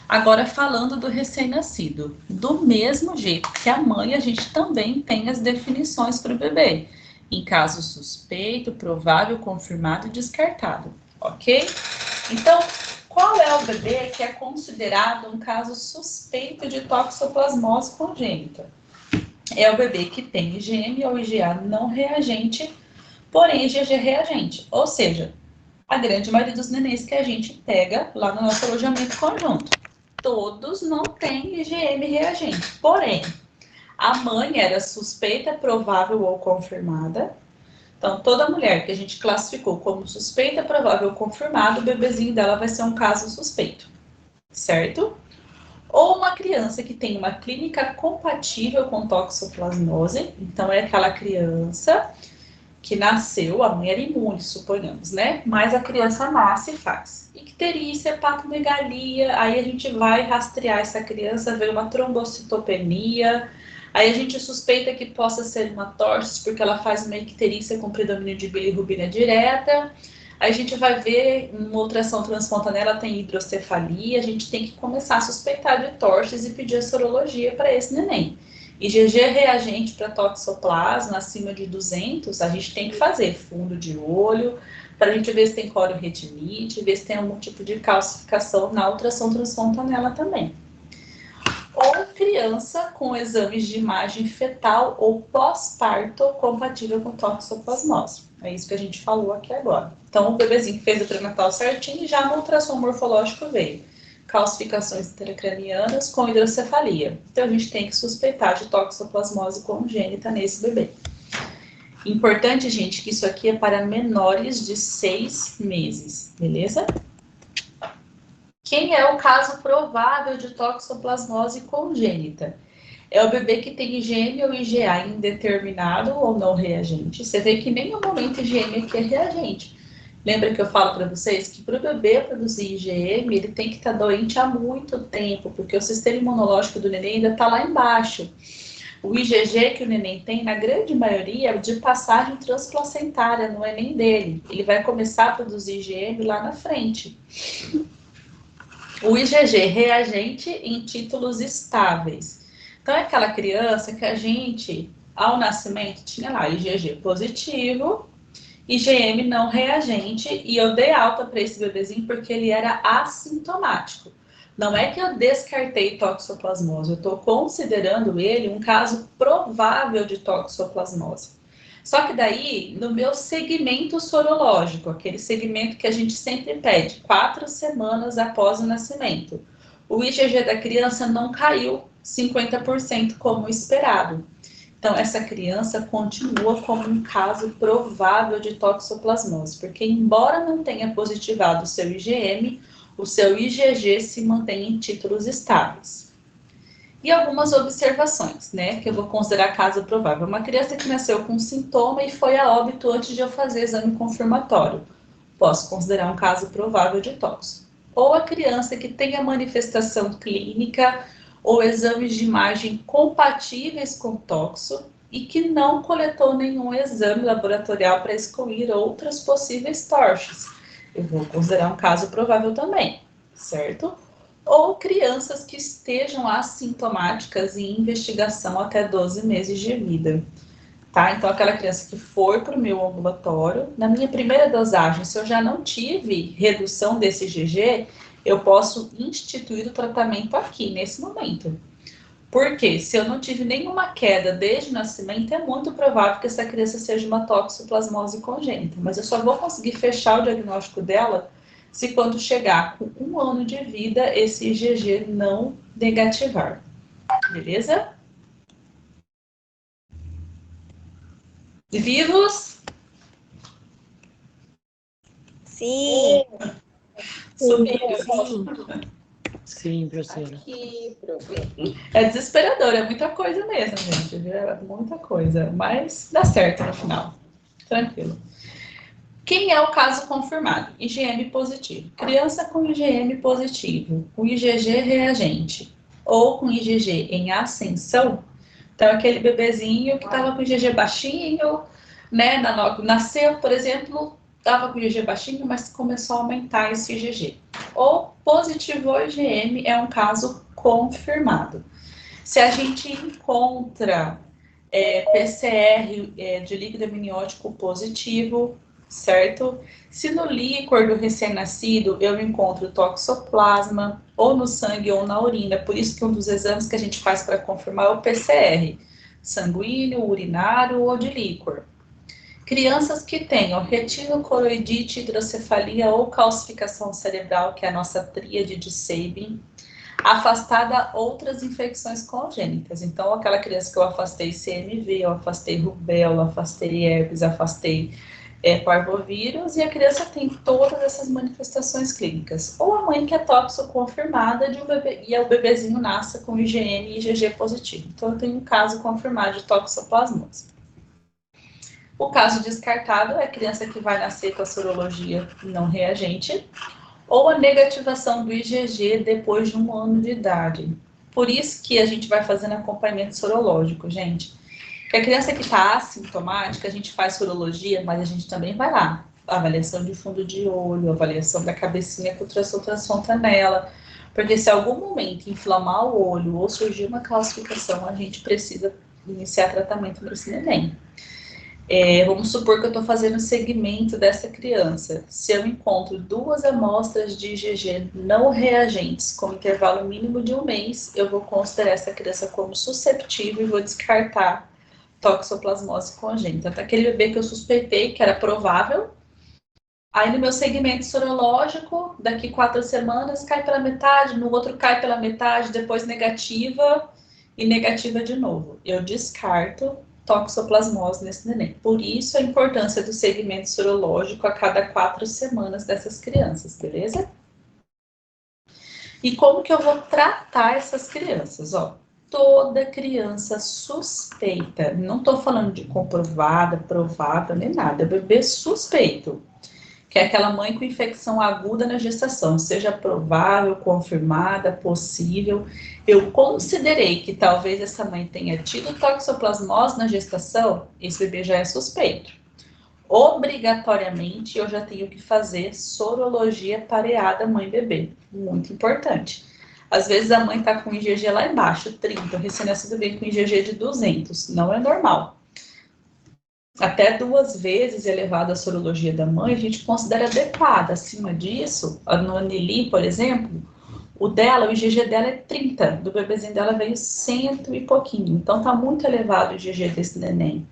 Agora falando do recém-nascido, do mesmo jeito que a mãe, a gente também tem as definições para o bebê, em caso suspeito, provável, confirmado e descartado, ok? Então, qual é o bebê que é considerado um caso suspeito de toxoplasmose congênita? É o bebê que tem IgM ou IgA não reagente, porém IgG reagente, ou seja, a grande maioria dos nenéns que a gente pega lá no nosso alojamento conjunto. Todos não têm IgM reagente, porém, a mãe era suspeita, provável ou confirmada. Então, toda mulher que a gente classificou como suspeita, provável ou confirmada, o bebezinho dela vai ser um caso suspeito, certo? Ou uma criança que tem uma clínica compatível com toxoplasmose, então é aquela criança que nasceu, a mãe era imune, suponhamos, né? Mas a criança nasce e faz. Icterícia, hepatomegalia, aí a gente vai rastrear essa criança, ver uma trombocitopenia, aí a gente suspeita que possa ser uma torce, porque ela faz uma icterícia com predomínio de bilirrubina direta, aí a gente vai ver uma ultrassom transfontanela, tem hidrocefalia, a gente tem que começar a suspeitar de torces e pedir a sorologia para esse neném. IgG reagente para toxoplasma acima de 200, a gente tem que fazer fundo de olho, para a gente ver se tem corioretinite, ver se tem algum tipo de calcificação na ultrassom transfontanela também. Ou criança com exames de imagem fetal ou pós-parto compatível com toxoplasmose. É isso que a gente falou aqui agora. Então, o bebezinho que fez o pré-natal certinho, já no ultrassom morfológico veio calcificações intracranianas com hidrocefalia. Então, a gente tem que suspeitar de toxoplasmose congênita nesse bebê. Importante, gente, que isso aqui é para menores de 6 meses, beleza? Quem é o caso provável de toxoplasmose congênita? É o bebê que tem IgM ou IgA indeterminado ou não reagente. Você vê que em nenhum momento IgM aqui é reagente. Lembra que eu falo para vocês que para o bebê produzir IgM, ele tem que estar doente há muito tempo, porque o sistema imunológico do neném ainda está lá embaixo. O IgG que o neném tem, na grande maioria, é de passagem transplacentária, não é nem dele. Ele vai começar a produzir IgM lá na frente. O IgG reagente em títulos estáveis. Então, é aquela criança que a gente, ao nascimento, tinha lá IgG positivo, IgM não reagente, e eu dei alta para esse bebezinho porque ele era assintomático. Não é que eu descartei toxoplasmose, eu estou considerando ele um caso provável de toxoplasmose. Só que daí, no meu segmento sorológico, aquele segmento que a gente sempre pede, 4 semanas após o nascimento, o IgG da criança não caiu 50% como esperado. Então, essa criança continua como um caso provável de toxoplasmose, porque embora não tenha positivado o seu IgM, o seu IgG se mantém em títulos estáveis. E algumas observações, né, que eu vou considerar caso provável. Uma criança que nasceu com sintoma e foi a óbito antes de eu fazer exame confirmatório. Posso considerar um caso provável de toxo. Ou a criança que tenha manifestação clínica ou exames de imagem compatíveis com toxo e que não coletou nenhum exame laboratorial para excluir outras possíveis torches. Eu vou considerar um caso provável também, certo? Ou crianças que estejam assintomáticas em investigação até 12 meses de vida. Tá? Então, aquela criança que foi para o meu ambulatório, na minha primeira dosagem, se eu já não tive redução desse IgG, eu posso instituir o tratamento aqui, nesse momento. Porque se eu não tive nenhuma queda desde o nascimento, é muito provável que essa criança seja uma toxoplasmose congênita. Mas eu só vou conseguir fechar o diagnóstico dela se quando chegar com 1 ano de vida, esse IgG não negativar. Beleza? Vivos? Sim. Sumiram. Sim, professora. Que problema. É desesperador, é muita coisa mesmo, gente. Viu? É muita coisa, mas dá certo no final. Tranquilo. Quem é o caso confirmado? IgM positivo. Criança com IgM positivo, com IgG reagente ou com IgG em ascensão. Então, aquele bebezinho que estava com IgG baixinho, né, nasceu, por exemplo, estava com IgG baixinho, mas começou a aumentar esse IgG. Ou positivou IgM é um caso confirmado. Se a gente encontra PCR de líquido amniótico positivo, certo? Se no líquor do recém-nascido eu encontro toxoplasma, ou no sangue ou na urina, por isso que um dos exames que a gente faz para confirmar é o PCR, sanguíneo, urinário ou de líquor. Crianças que tenham retinocoroidite, hidrocefalia ou calcificação cerebral, que é a nossa tríade de Sabin, afastada outras infecções congênitas. Então, aquela criança que eu afastei CMV, eu afastei rubéola, afastei herpes, afastei parvovírus, e a criança tem todas essas manifestações clínicas. Ou a mãe que é toxo confirmada de um bebê, e o bebezinho nasce com IgM e IgG positivo. Então, eu tenho um caso confirmado de toxoplasmose. O caso descartado é a criança que vai nascer com a sorologia não reagente, ou a negativação do IgG depois de 1 ano de idade. Por isso que a gente vai fazendo acompanhamento sorológico, gente. Porque a criança que está assintomática, a gente faz sorologia, mas a gente também vai lá. Avaliação de fundo de olho, avaliação da cabecinha com ultrassom nela. Porque se algum momento inflamar o olho ou surgir uma calcificação, a gente precisa iniciar tratamento nesse neném. Vamos supor que eu estou fazendo o segmento dessa criança. Se eu encontro 2 amostras de IgG não reagentes com intervalo mínimo de 1 mês, eu vou considerar essa criança como susceptível e vou descartar toxoplasmose congênita. Então, aquele bebê que eu suspeitei que era provável, aí no meu segmento sorológico, daqui 4 semanas cai pela metade, no outro cai pela metade, depois negativa e negativa de novo. Eu descarto toxoplasmose nesse neném. Por isso a importância do segmento sorológico a cada 4 semanas dessas crianças, beleza? E como que eu vou tratar essas crianças? Toda criança suspeita, não estou falando de comprovada, provável, nem nada, é bebê suspeito, que é aquela mãe com infecção aguda na gestação, seja provável, confirmada, possível. Eu considerei que talvez essa mãe tenha tido toxoplasmose na gestação, esse bebê já é suspeito. Obrigatoriamente, eu já tenho que fazer sorologia pareada mãe-bebê, muito importante. Às vezes a mãe está com IgG lá embaixo, 30, o recém-nascido vem com IgG de 200, não é normal. Até 2 vezes elevado a sorologia da mãe, a gente considera adequada. Acima disso, no Anili, por exemplo, O dela, o IgG dela é 30, do bebezinho dela veio 100 e pouquinho. Então tá muito elevado o IgG desse neném.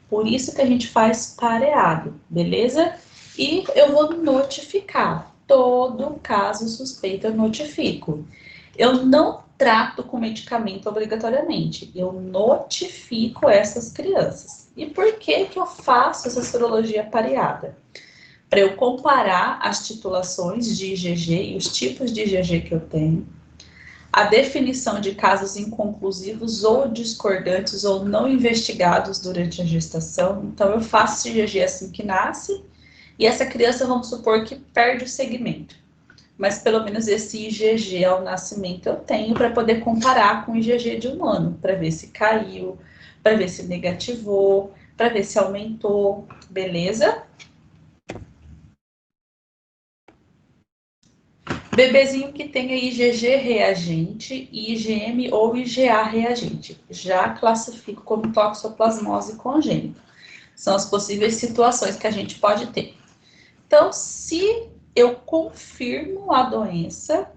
Por isso que a gente faz pareado, beleza? E eu vou notificar. Todo caso suspeito eu notifico. Eu não trato com medicamento obrigatoriamente. Eu notifico essas crianças. E por que que eu faço essa sorologia pareada? Para eu comparar as titulações de IgG e os tipos de IgG que eu tenho, a definição de casos inconclusivos ou discordantes ou não investigados durante a gestação. Então, eu faço IgG assim que nasce e essa criança, vamos supor que perde o segmento. Mas pelo menos esse IgG ao nascimento eu tenho para poder comparar com o IgG de um ano, para ver se caiu, para ver se negativou, para ver se aumentou, beleza? Bebezinho que tenha IgG reagente, IgM ou IgA reagente, já classifico como toxoplasmose congênita. São as possíveis situações que a gente pode ter. Então, se eu confirmo a doença,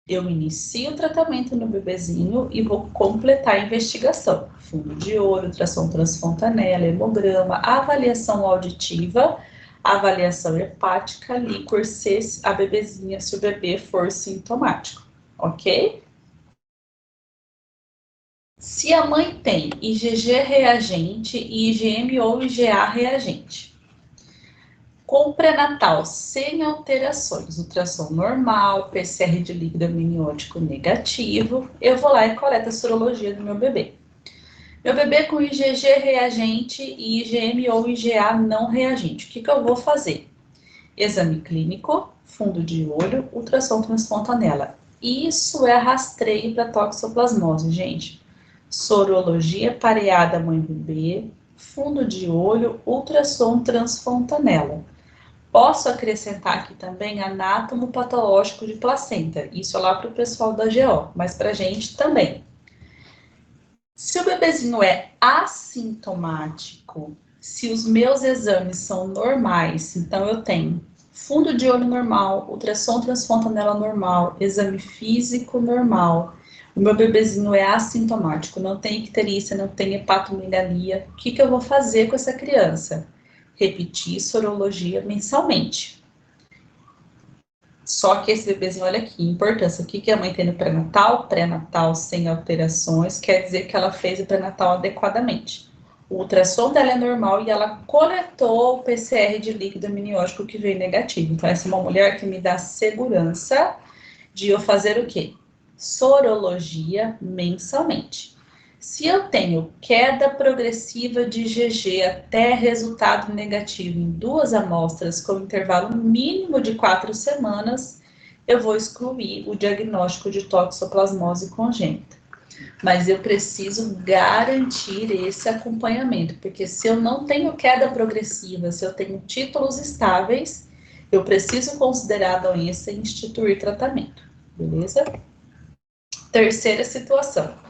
eu inicio o tratamento no bebezinho e vou completar a investigação. Fundo de olho, ultrassom transfontanela, hemograma, avaliação auditiva, avaliação hepática, líquor, se a bebezinha, se o bebê for sintomático, ok? Se a mãe tem IgG reagente, IgM ou IgA reagente, com pré-natal sem alterações, ultrassom normal, PCR de líquido amniótico negativo, eu vou lá e coleto a sorologia do meu bebê. Meu bebê com IgG reagente e IgM ou IgA não reagente, o que que eu vou fazer? Exame clínico, fundo de olho, ultrassom transfontanela. Isso é rastreio para toxoplasmose, gente. Sorologia pareada mãe-bebê, fundo de olho, ultrassom transfontanela. Posso acrescentar aqui também anátomo patológico de placenta. Isso é lá para o pessoal da GO, mas para a gente também. Se o bebezinho é assintomático, se os meus exames são normais, então eu tenho fundo de olho normal, ultrassom transfontanela normal, exame físico normal, o meu bebezinho é assintomático, não tem icterícia, não tem hepatomegalia, o que que eu vou fazer com essa criança? Repetir sorologia mensalmente. Só que esse bebezinho, olha aqui, importância, o que que a mãe tem no pré-natal? Pré-natal sem alterações, quer dizer que ela fez o pré-natal adequadamente. O ultrassom dela é normal e ela coletou o PCR de líquido amniótico que veio negativo. Então, essa é uma mulher que me dá segurança de eu fazer o quê? Sorologia mensalmente. Se eu tenho queda progressiva de IgG até resultado negativo em 2 amostras com intervalo mínimo de 4 semanas, eu vou excluir o diagnóstico de toxoplasmose congênita. Mas eu preciso garantir esse acompanhamento, porque se eu não tenho queda progressiva, se eu tenho títulos estáveis, eu preciso considerar a doença e instituir tratamento, beleza? Terceira situação.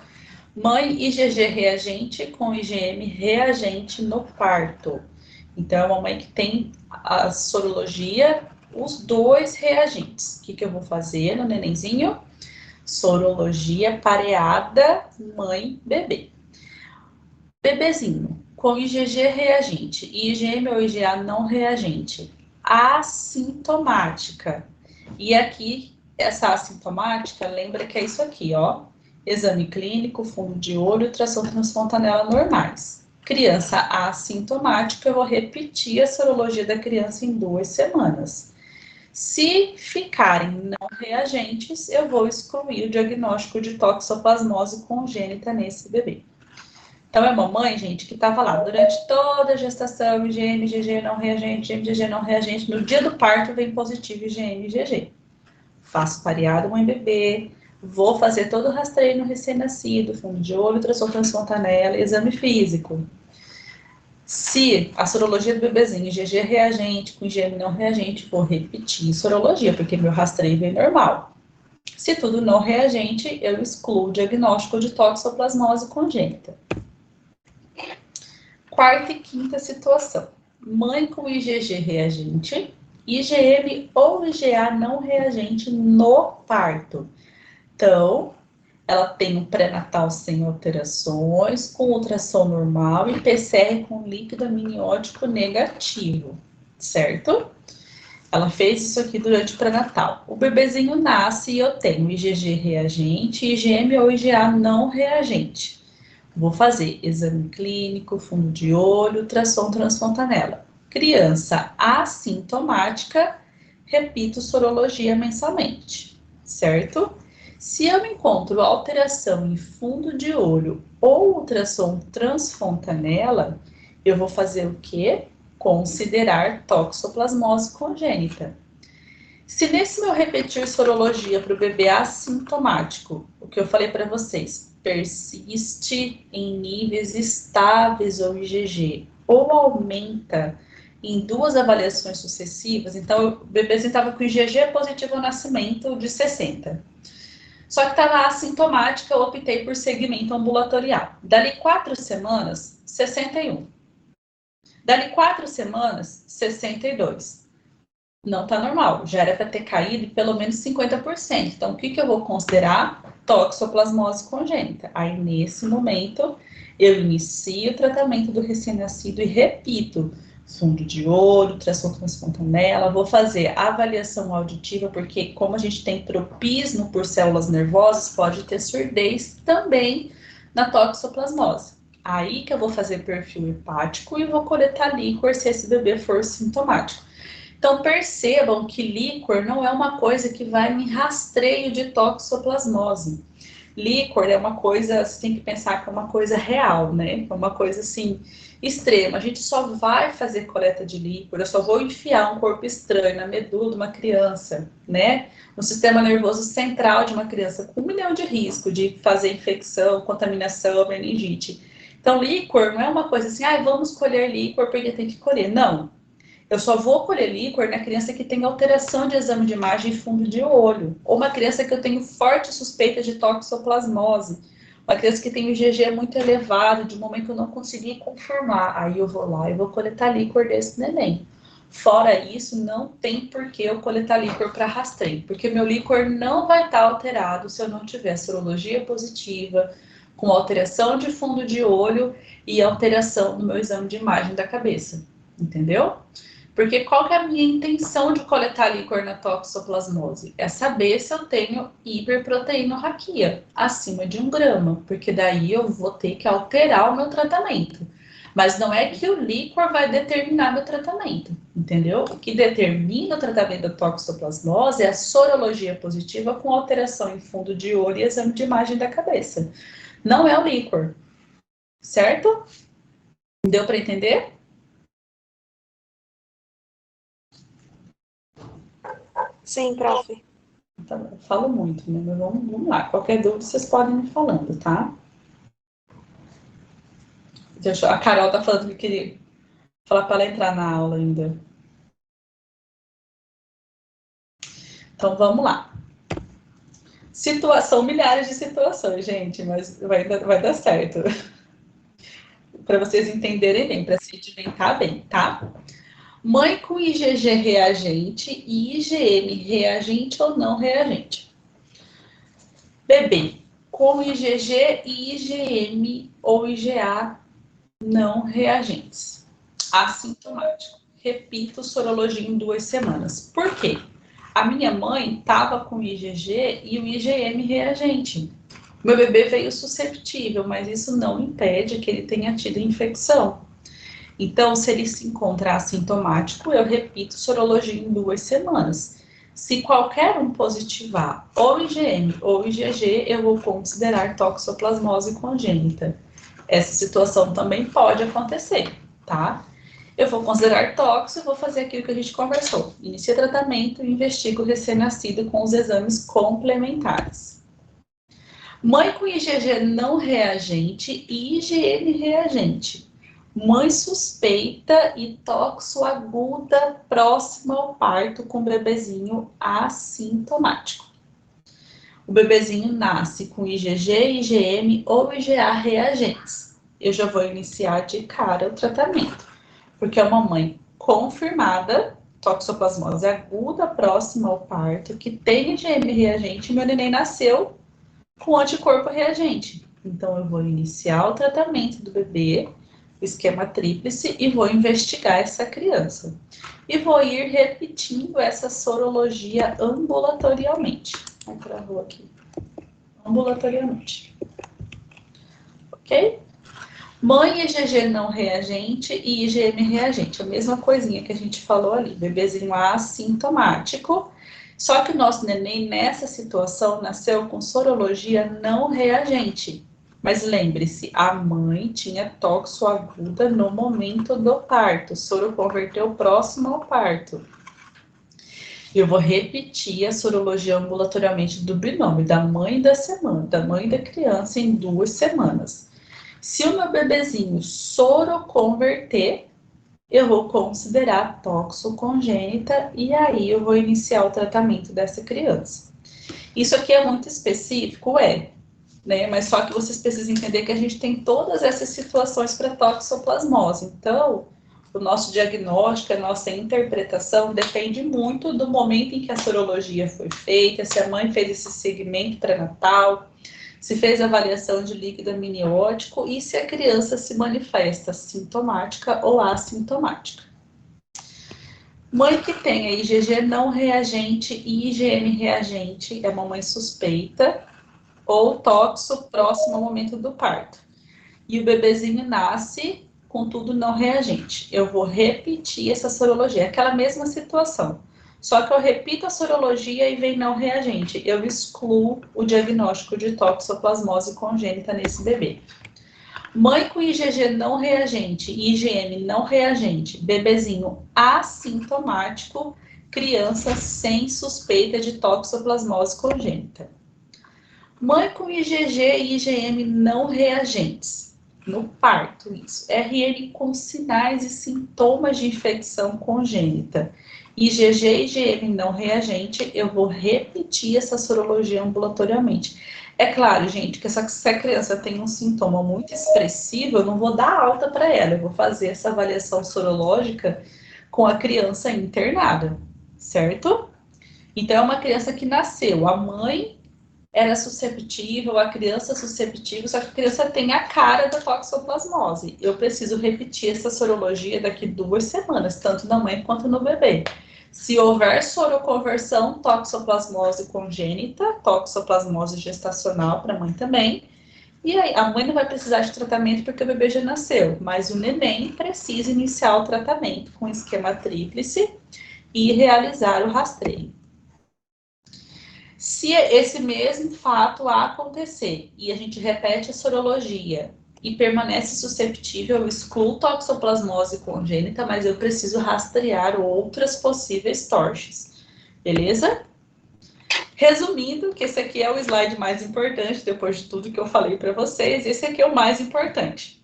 Mãe IgG reagente com IgM reagente no parto. Então, é uma mãe que tem a sorologia, os 2 reagentes. O que que eu vou fazer no nenenzinho? Sorologia pareada mãe-bebê. Bebezinho com IgG reagente e IgM ou IgA não reagente, assintomática. E aqui, essa assintomática, lembra que é isso aqui, ó. Exame clínico, fundo de olho, ultrassom transfontanela normais. Criança assintomática, eu vou repetir a sorologia da criança em 2 semanas. Se ficarem não reagentes, eu vou excluir o diagnóstico de toxoplasmose congênita nesse bebê. Então, é mamãe, gente, que estava lá durante toda a gestação, IgM, IgG não reagente, IgM, IgG não reagente. No dia do parto, vem positivo IgM, IgG. Faço pareado mãe-bebê, vou fazer todo o rastreio no recém-nascido, fundo de olho, ultrassom transfontanela, exame físico. Se a sorologia do bebezinho, IgG reagente com IgM não reagente, vou repetir sorologia, porque meu rastreio vem normal. Se tudo não reagente, eu excluo o diagnóstico de toxoplasmose congênita. Quarta e quinta situação. Mãe com IgG reagente, IgM ou IgA não reagente no parto. Então, ela tem um pré-natal sem alterações, com ultrassom normal e PCR com líquido amniótico negativo, certo? Ela fez isso aqui durante o pré-natal. O bebezinho nasce e eu tenho IgG reagente, IgM ou IgA não reagente. Vou fazer exame clínico, fundo de olho, ultrassom transfontanela. Criança assintomática, repito sorologia mensalmente, certo? Se eu encontro alteração em fundo de olho ou ultrassom transfontanela, eu vou fazer o quê? Considerar toxoplasmose congênita. Se nesse meu repetir sorologia para o bebê assintomático, o que eu falei para vocês, persiste em níveis estáveis ou IgG, ou aumenta em 2 avaliações sucessivas, então o bebezinho estava com IgG positivo ao nascimento de 60. Só que estava assintomática, eu optei por segmento ambulatorial. Dali 4 semanas, 61. Dali 4 semanas, 62. Não está normal, já era para ter caído pelo menos 50%. Então, o que eu vou considerar? Toxoplasmose congênita. Aí, nesse momento, eu inicio o tratamento do recém-nascido e repito, fundo de olho, ultrassom transfontanela, vou fazer avaliação auditiva, porque como a gente tem tropismo por células nervosas, pode ter surdez também na toxoplasmose. Aí que eu vou fazer perfil hepático e vou coletar líquor se esse bebê for sintomático. Então, percebam que líquor não é uma coisa que vai em rastreio de toxoplasmose. Líquor é uma coisa, você tem que pensar que é uma coisa real, né? É uma coisa, assim, extrema. A gente só vai fazer coleta de líquor, eu só vou enfiar um corpo estranho na medula de uma criança, né? No sistema nervoso central de uma criança com 1 milhão de risco de fazer infecção, contaminação, meningite. Então, líquor não é uma coisa assim, vamos colher líquor porque tem que colher. Não. Eu só vou colher líquor na criança que tem alteração de exame de imagem e fundo de olho, ou uma criança que eu tenho forte suspeita de toxoplasmose, uma criança que tem o IgG muito elevado, de um momento que eu não consegui confirmar, aí eu vou lá e vou coletar líquor desse neném. Fora isso, não tem por que eu coletar líquor para rastreio, porque meu líquor não vai estar alterado se eu não tiver sorologia positiva, com alteração de fundo de olho e alteração no meu exame de imagem da cabeça, entendeu? Porque qual que é a minha intenção de coletar líquor na toxoplasmose? É saber se eu tenho hiperproteinorraquia, acima de 1 grama, porque daí eu vou ter que alterar o meu tratamento. Mas não é que o líquor vai determinar meu tratamento, entendeu? O que determina o tratamento da toxoplasmose é a sorologia positiva com alteração em fundo de olho e exame de imagem da cabeça. Não é o líquor, certo? Deu para entender? Sim, prof. Então, eu falo muito, né? Mas vamos lá. Qualquer dúvida, vocês podem me falando, tá? A Carol tá falando que queria falar para ela entrar na aula ainda. Então, vamos lá. São milhares de situações, gente, mas vai dar certo. Para vocês entenderem bem, para se sedimentar bem, tá? Mãe com IgG reagente e IgM reagente ou não reagente. Bebê com IgG e IgM ou IgA não reagentes. Assintomático. Repito, sorologia em 2 semanas. Por quê? A minha mãe estava com IgG e o IgM reagente. Meu bebê veio susceptível, mas isso não impede que ele tenha tido infecção. Então, se ele se encontrar assintomático, eu repito sorologia em 2 semanas. Se qualquer um positivar ou IgM ou IgG, eu vou considerar toxoplasmose congênita. Essa situação também pode acontecer, tá? Eu vou considerar tóxico e vou fazer aquilo que a gente conversou. Inicia tratamento e investiga o recém-nascido com os exames complementares. Mãe com IgG não reagente e IgM reagente. Mãe suspeita e toxo aguda próxima ao parto com bebezinho assintomático. O bebezinho nasce com IgG, IgM ou IgA reagentes. Eu já vou iniciar de cara o tratamento, porque é uma mãe confirmada, toxoplasmose aguda próxima ao parto, que tem IgM reagente, e meu neném nasceu com anticorpo reagente. Então, eu vou iniciar o tratamento do bebê, o esquema tríplice, e vou investigar essa criança. E vou ir repetindo essa sorologia ambulatorialmente. Vai travou aqui. Ambulatorialmente. Ok? Mãe IgG não reagente e IgM reagente. A mesma coisinha que a gente falou ali. Bebezinho assintomático. Só que o nosso neném, nessa situação, nasceu com sorologia não reagente. Mas lembre-se, a mãe tinha toxo aguda no momento do parto. O soro converteu próximo ao parto. Eu vou repetir a sorologia ambulatorialmente do binômio, da mãe da semana, da mãe da criança em 2 semanas. Se o meu bebezinho soroconverter, eu vou considerar toxocongênita e aí eu vou iniciar o tratamento dessa criança. Isso aqui é muito específico, né? Mas só que vocês precisam entender que a gente tem todas essas situações para toxoplasmose. Então, o nosso diagnóstico, a nossa interpretação depende muito do momento em que a sorologia foi feita, se a mãe fez esse segmento pré-natal, se fez avaliação de líquido amniótico e se a criança se manifesta sintomática ou assintomática. Mãe que tenha IgG não reagente e IgM reagente é uma mãe suspeita ou toxo próximo ao momento do parto. E o bebezinho nasce com tudo não reagente. Eu vou repetir essa sorologia, aquela mesma situação. Só que eu repito a sorologia e vem não reagente. Eu excluo o diagnóstico de toxoplasmose congênita nesse bebê. Mãe com IgG não reagente e IgM não reagente, bebezinho assintomático, criança sem suspeita de toxoplasmose congênita. Mãe com IgG e IgM não reagentes, no parto isso. RN com sinais e sintomas de infecção congênita. IgG e IgM não reagente, eu vou repetir essa sorologia ambulatorialmente. É claro, gente, que se a criança tem um sintoma muito expressivo, eu não vou dar alta para ela, eu vou fazer essa avaliação sorológica com a criança internada, certo? Então, é uma criança que nasceu, a mãe era susceptível, a criança susceptível, só que a criança tem a cara da toxoplasmose. Eu preciso repetir essa sorologia daqui 2 semanas, tanto na mãe quanto no bebê. Se houver soroconversão, toxoplasmose congênita, toxoplasmose gestacional para a mãe também. E aí, a mãe não vai precisar de tratamento porque o bebê já nasceu, mas o neném precisa iniciar o tratamento com esquema tríplice e realizar o rastreio. Se esse mesmo fato acontecer e a gente repete a sorologia e permanece susceptível, eu excluo toxoplasmose congênita, mas eu preciso rastrear outras possíveis torches, beleza? Resumindo, que esse aqui é o slide mais importante, depois de tudo que eu falei para vocês, esse aqui é o mais importante.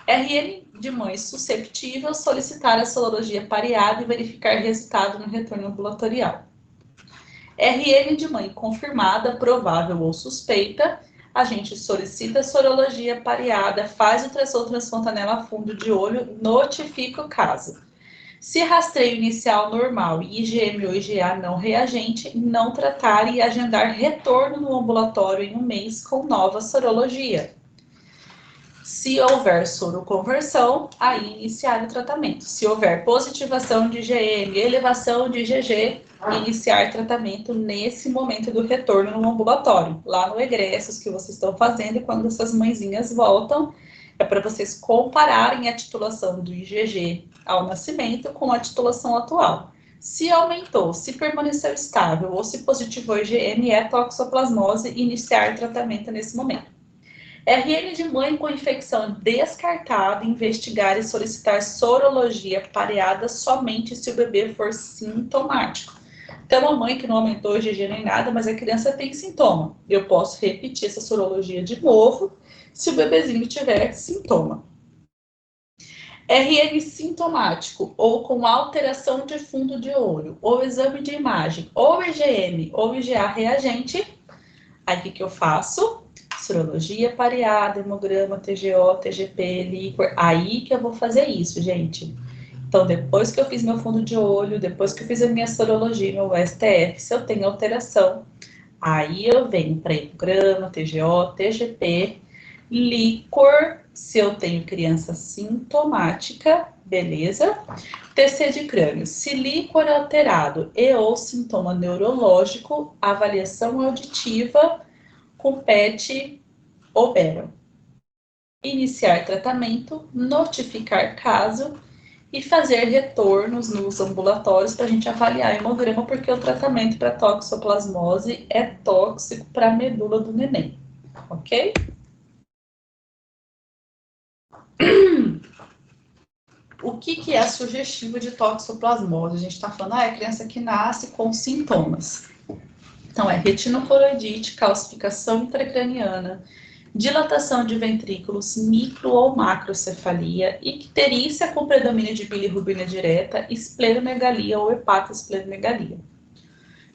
RN de mãe susceptível, solicitar a sorologia pareada e verificar resultado no retorno ambulatorial. RN de mãe confirmada, provável ou suspeita, a gente solicita a sorologia pareada, faz o ultrassom transfontanela fundo de olho, notifica o caso. Se rastreio inicial normal e IgM ou IgA não reagente, não tratar e agendar retorno no ambulatório em 1 mês com nova sorologia. Se houver soroconversão, aí iniciar o tratamento. Se houver positivação de IgM, elevação de IgG, iniciar tratamento nesse momento do retorno no ambulatório, lá no egressos que vocês estão fazendo, e quando essas mãezinhas voltam, é para vocês compararem a titulação do IgG ao nascimento com a titulação atual. Se aumentou, se permaneceu estável ou se positivou IgM, é toxoplasmose, iniciar tratamento nesse momento. RN de mãe com infecção descartada, investigar e solicitar sorologia pareada somente se o bebê for sintomático. Então, a mãe que não aumentou o IgG nem nada, mas a criança tem sintoma. Eu posso repetir essa sorologia de novo se o bebezinho tiver sintoma. RN sintomático ou com alteração de fundo de olho, ou exame de imagem, ou IgM ou IgA reagente, aí o que eu faço? Sorologia pareada, hemograma, TGO, TGP, líquor, aí que eu vou fazer isso, gente. Então, depois que eu fiz meu fundo de olho, depois que eu fiz a minha sorologia, meu STF, se eu tenho alteração, Aí eu venho para hemograma, TGO, TGP, líquor, se eu tenho criança sintomática, beleza? TC de crânio, se líquor alterado e ou sintoma neurológico, avaliação auditiva com PET ou Bero. Iniciar tratamento, notificar caso e fazer retornos nos ambulatórios para a gente avaliar o hemograma, porque o tratamento para toxoplasmose é tóxico para a medula do neném, ok? O que é sugestivo de toxoplasmose? A gente está falando, é criança que nasce com sintomas. Então, é retinocoroidite, calcificação intracraniana, dilatação de ventrículos, micro ou macrocefalia, icterícia com predomínio de bilirrubina direta, esplenomegalia ou hepatoesplenomegalia.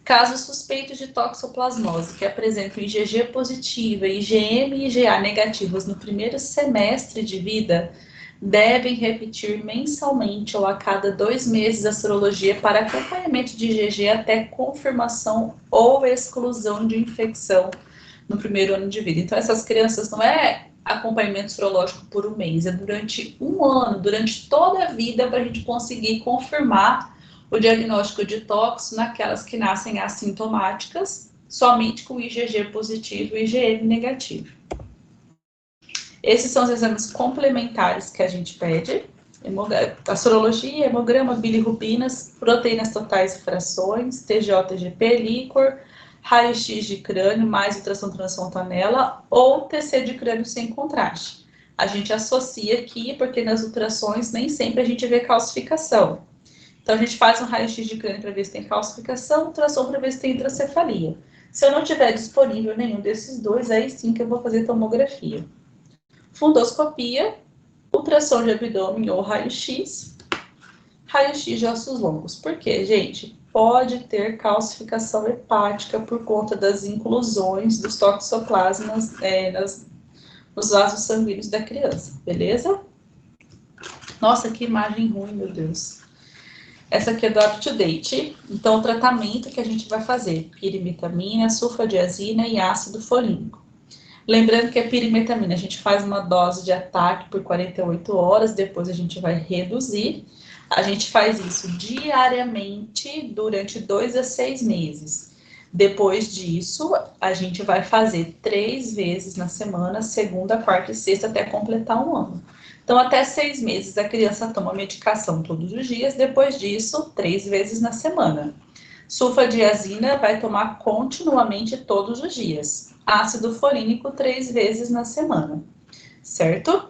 Casos suspeitos de toxoplasmose que apresentam IgG positiva, IgM e IgA negativos no primeiro semestre de vida, devem repetir mensalmente ou a cada 2 meses a sorologia para acompanhamento de IgG até confirmação ou exclusão de infecção no primeiro ano de vida. Então, essas crianças não é acompanhamento sorológico por um mês, é durante um ano, durante toda a vida, para a gente conseguir confirmar o diagnóstico de tóxico naquelas que nascem assintomáticas, somente com IgG positivo e IgM negativo. Esses são os exames complementares que a gente pede: a sorologia, hemograma, bilirrubinas, proteínas totais e frações, TGO, TGP, líquor, raio-x de crânio, mais ultrassom transfontanela ou TC de crânio sem contraste. A gente associa aqui, porque nas ultrassons nem sempre a gente vê calcificação. Então, a gente faz um raio-x de crânio para ver se tem calcificação, ultrassom para ver se tem hidrocefalia. Se eu não tiver disponível nenhum desses dois, aí sim que eu vou fazer tomografia. Fundoscopia, ultrassom de abdômen ou raio-x, raio-x de ossos longos. Por quê, gente? Pode ter calcificação hepática por conta das inclusões dos toxoplasmas nos vasos sanguíneos da criança, beleza? Nossa, que imagem ruim, meu Deus. Essa aqui é do UpToDate. Então, o tratamento que a gente vai fazer: pirimetamina, sulfadiazina e ácido folínico. Lembrando que a pirimetamina, a gente faz uma dose de ataque por 48 horas, depois a gente vai reduzir. A gente faz isso diariamente durante 2 a 6 meses. Depois disso, a gente vai fazer 3 vezes na semana, segunda, quarta e sexta, até completar um ano. Então, até 6 meses, a criança toma medicação todos os dias, depois disso, 3 vezes na semana. Sulfadiazina vai tomar continuamente todos os dias. Ácido folínico 3 vezes na semana, certo?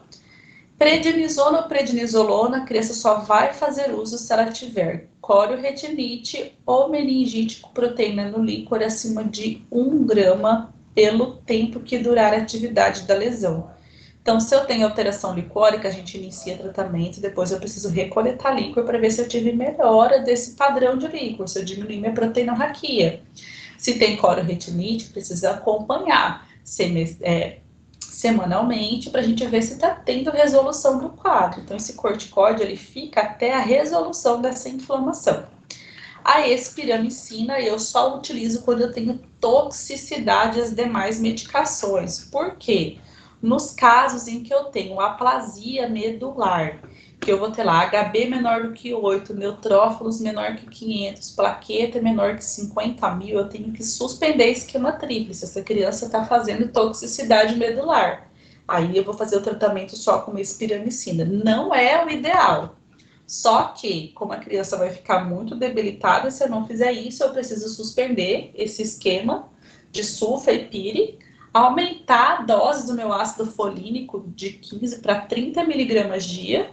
Prednisona ou prednisolona, a criança só vai fazer uso se ela tiver corioretinite ou meningite com proteína no líquor acima de 1 grama pelo tempo que durar a atividade da lesão. Então, se eu tenho alteração licórica, a gente inicia tratamento, depois eu preciso recoletar líquor para ver se eu tive melhora desse padrão de líquor, se eu diminui minha proteinorraquia. Se tem corioretinite, precisa acompanhar semanalmente para a gente ver se está tendo resolução do quadro. Então, esse corticóide ele fica até a resolução dessa inflamação. A espiramicina eu só utilizo quando eu tenho toxicidade às demais medicações. Por quê? Nos casos em que eu tenho aplasia medular, que eu vou ter lá HB menor do que 8, neutrófilos menor que 500, plaqueta menor que 50.000, eu tenho que suspender esquema tríplice. Essa criança está fazendo toxicidade medular. Aí eu vou fazer o tratamento só com espiramicina. Não é o ideal. Só que, como a criança vai ficar muito debilitada, se eu não fizer isso, eu preciso suspender esse esquema de sulfa e piri, aumentar a dose do meu ácido folínico de 15 para 30 miligramas dia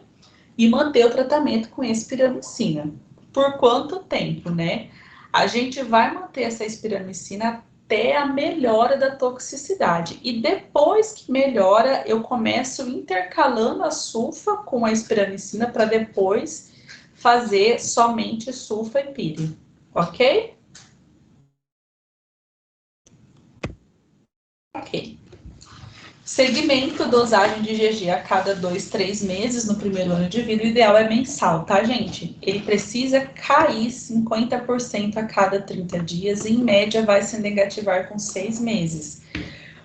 e manter o tratamento com espiramicina. Por quanto tempo, né? A gente vai manter essa espiramicina até a melhora da toxicidade. E depois que melhora, eu começo intercalando a sulfa com a espiramicina para depois fazer somente sulfa e piri, ok? Ok. Segmento, dosagem de IgG a cada 2, 3 meses no primeiro ano de vida. O ideal é mensal, tá, gente? Ele precisa cair 50% a cada 30 dias e, em média, vai se negativar com 6 meses.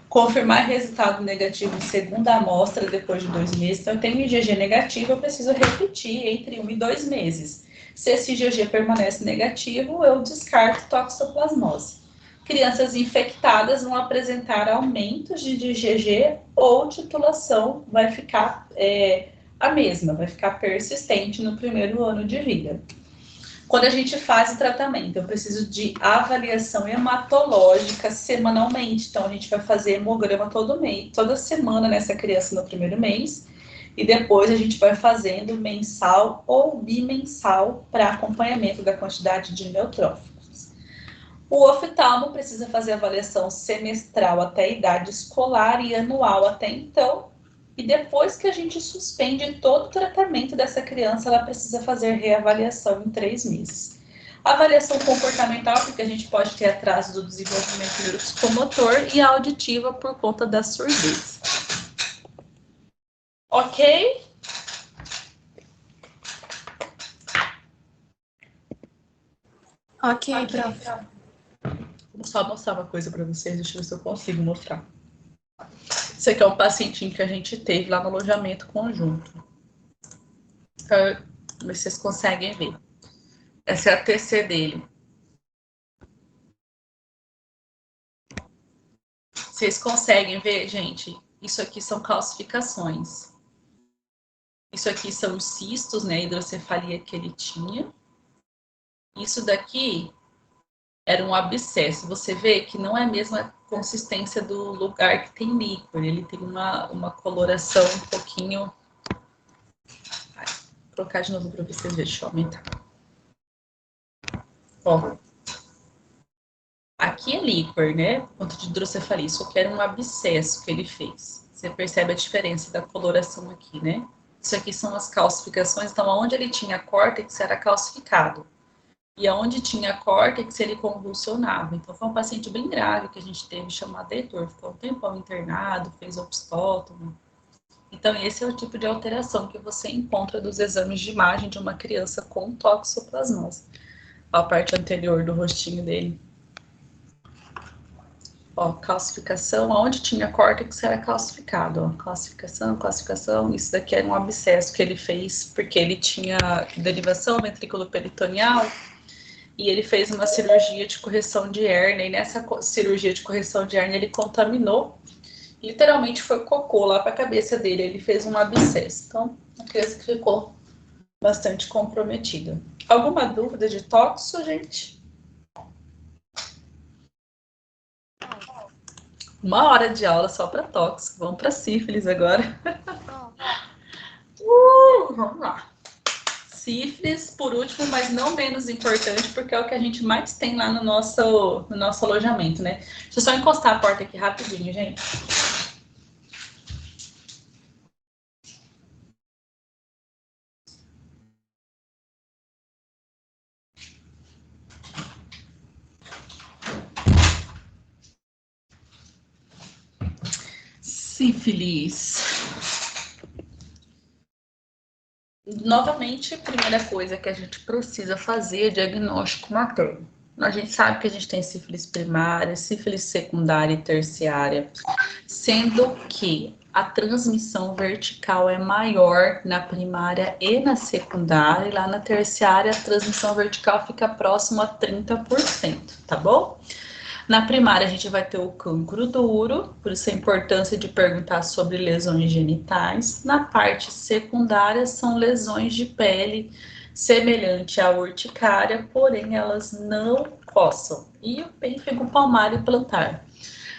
Confirmar resultado negativo em segunda amostra depois de 2 meses. Então, eu tenho IgG negativo, eu preciso repetir entre 1 e 2 meses. Se esse IgG permanece negativo, eu descarto toxoplasmose. Crianças infectadas vão apresentar aumentos de IgG ou titulação vai ficar a mesma, vai ficar persistente no primeiro ano de vida. Quando a gente faz o tratamento, eu preciso de avaliação hematológica semanalmente. Então, a gente vai fazer hemograma todo mês, toda semana nessa criança no primeiro mês. E depois a gente vai fazendo mensal ou bimensal para acompanhamento da quantidade de neutrófilos. O oftalmo precisa fazer avaliação semestral até a idade escolar e anual até então. E depois que a gente suspende todo o tratamento dessa criança, ela precisa fazer reavaliação em 3 meses. Avaliação comportamental, porque a gente pode ter atraso do desenvolvimento neuropsicomotor, e auditiva por conta da surdez. Ok? Ok, prof. Vou só mostrar uma coisa para vocês, deixa eu ver se eu consigo mostrar. Esse aqui é um pacientinho que a gente teve lá no alojamento conjunto. Para ver se vocês conseguem ver. Essa é a TC dele. Vocês conseguem ver, gente? Isso aqui são calcificações. Isso aqui são os cistos, né? A hidrocefalia que ele tinha. Isso daqui era um abscesso. Você vê que não é a mesma consistência do lugar que tem líquor. Ele tem uma coloração um pouquinho... Vou colocar de novo para vocês verem. Deixa eu aumentar. Ó. Aqui é líquor, né? Ponto de hidrocefalia. Isso aqui era um abscesso que ele fez. Você percebe a diferença da coloração aqui, né? Isso aqui são as calcificações. Então, onde ele tinha córtex era calcificado. E onde tinha córtex, ele convulsionava. Então, foi um paciente bem grave que a gente teve, chamado Heitor. Ficou um tempão internado, fez obstótomo. Então, esse é o tipo de alteração que você encontra dos exames de imagem de uma criança com toxoplasmose. Ó, a parte anterior do rostinho dele. Ó, calcificação, onde tinha córtex era calcificado, ó, calcificação, isso daqui era um abscesso que ele fez, porque ele tinha derivação ventrículo peritoneal, e ele fez uma cirurgia de correção de hérnia, e nessa cirurgia de correção de hérnia ele contaminou, literalmente foi cocô lá para a cabeça dele, ele fez um abscesso, então a criança que ficou bastante comprometida. Alguma dúvida de toxo, gente? 1 hora de aula só para tóxico. Vamos para sífilis agora. Vamos lá. Sífilis, por último, mas não menos importante, porque é o que a gente mais tem lá no nosso alojamento, né? Deixa eu só encostar a porta aqui rapidinho, gente. Sífilis. Novamente, a primeira coisa que a gente precisa fazer é diagnóstico materno. A gente sabe que a gente tem sífilis primária, sífilis secundária e terciária, sendo que a transmissão vertical é maior na primária e na secundária, e lá na terciária a transmissão vertical fica próximo a 30%, tá bom? Na primária, a gente vai ter o cancro duro, por isso a importância de perguntar sobre lesões genitais. Na parte secundária, são lesões de pele semelhante à urticária, porém elas não coçam. E o pênfigo palmar e plantar.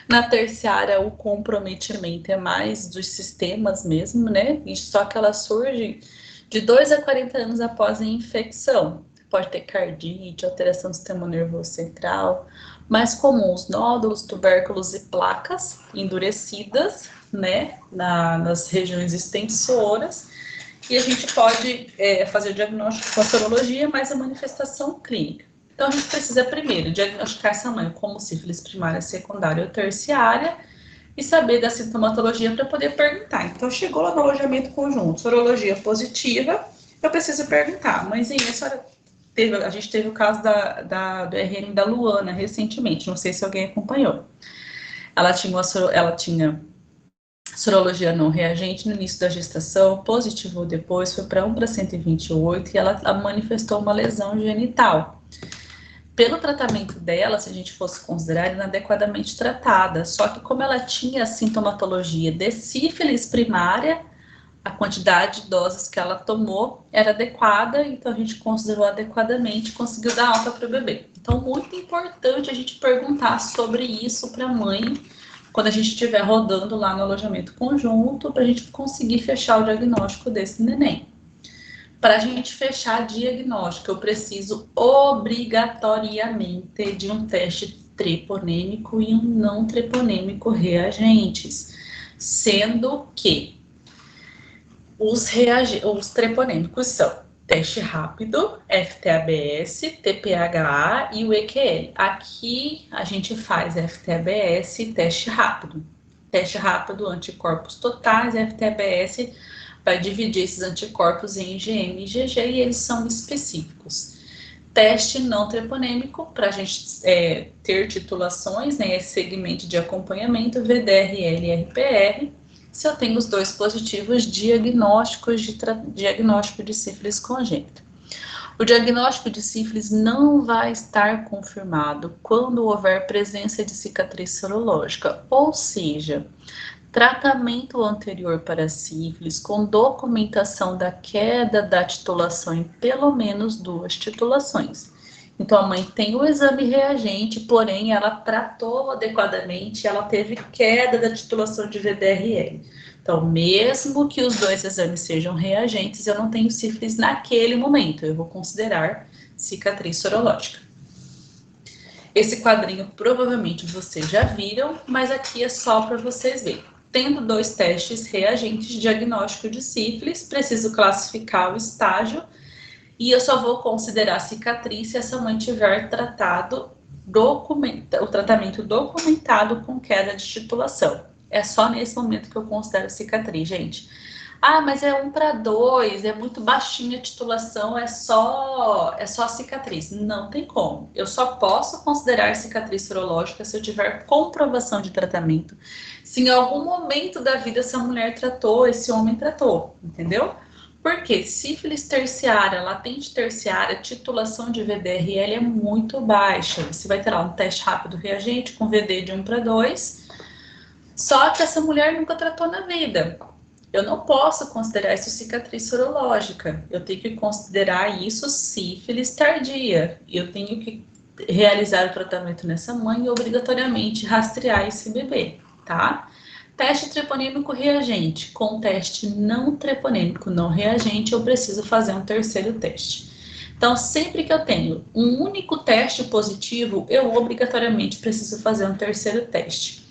Na terciária, o comprometimento é mais dos sistemas mesmo, né? E só que ela surge de 2 a 40 anos após a infecção. Pode ter cardite, alteração do sistema nervoso central. Mais comuns, nódulos, tubérculos e placas endurecidas, né, nas regiões extensoras. E a gente pode fazer o diagnóstico com a sorologia, mas a manifestação clínica. Então, a gente precisa primeiro diagnosticar essa mãe como sífilis primária, secundária ou terciária, e saber da sintomatologia para poder perguntar. Então, chegou lá no alojamento conjunto, sorologia positiva, eu preciso perguntar, mãezinha, a senhora a gente teve o caso do RN da Luana recentemente, não sei se alguém acompanhou. Ela tinha sorologia não reagente no início da gestação, positivou depois, foi para 1 para 128 e ela manifestou uma lesão genital. Pelo tratamento dela, se a gente fosse considerar, inadequadamente tratada. Só que como ela tinha a sintomatologia de sífilis primária, a quantidade de doses que ela tomou era adequada, então a gente considerou adequadamente, conseguiu dar alta para o bebê. Então, muito importante a gente perguntar sobre isso para a mãe, quando a gente estiver rodando lá no alojamento conjunto, para a gente conseguir fechar o diagnóstico desse neném. Para a gente fechar diagnóstico, eu preciso obrigatoriamente de um teste treponêmico e um não treponêmico reagentes, sendo que os treponêmicos são teste rápido, FTABS, TPHA e o EQL. Aqui a gente faz FTABS e teste rápido. Teste rápido, anticorpos totais, FTABS vai dividir esses anticorpos em IgM e IgG e eles são específicos. Teste não treponêmico, para a gente ter titulações, né, esse segmento de acompanhamento, VDRL e RPR. Se eu tenho os dois positivos, diagnóstico de sífilis congênita. O diagnóstico de sífilis não vai estar confirmado quando houver presença de cicatriz sorológica, ou seja, tratamento anterior para sífilis com documentação da queda da titulação em pelo menos 2 titulações. Então, a mãe tem o exame reagente, porém, ela tratou adequadamente, ela teve queda da titulação de VDRL. Então, mesmo que os 2 exames sejam reagentes, eu não tenho sífilis naquele momento, eu vou considerar cicatriz sorológica. Esse quadrinho provavelmente vocês já viram, mas aqui é só para vocês verem. Tendo 2 testes reagentes de diagnóstico de sífilis, preciso classificar o estágio e eu só vou considerar cicatriz se essa mãe tiver o tratamento documentado com queda de titulação. É só nesse momento que eu considero cicatriz, gente. Ah, mas é 1 para 2, é muito baixinha a titulação, é só cicatriz. Não tem como. Eu só posso considerar cicatriz sorológica se eu tiver comprovação de tratamento. Se em algum momento da vida essa mulher tratou, esse homem tratou, entendeu? Porque sífilis terciária, latente terciária, titulação de VDRL é muito baixa. Você vai ter lá um teste rápido reagente com VD de 1 para 2, só que essa mulher nunca tratou na vida. Eu não posso considerar isso cicatriz sorológica. Eu tenho que considerar isso sífilis tardia. Eu tenho que realizar o tratamento nessa mãe e obrigatoriamente rastrear esse bebê, tá? Teste treponêmico reagente. Com teste não treponêmico não reagente, eu preciso fazer um terceiro teste. Então, sempre que eu tenho um único teste positivo, eu obrigatoriamente preciso fazer um terceiro teste.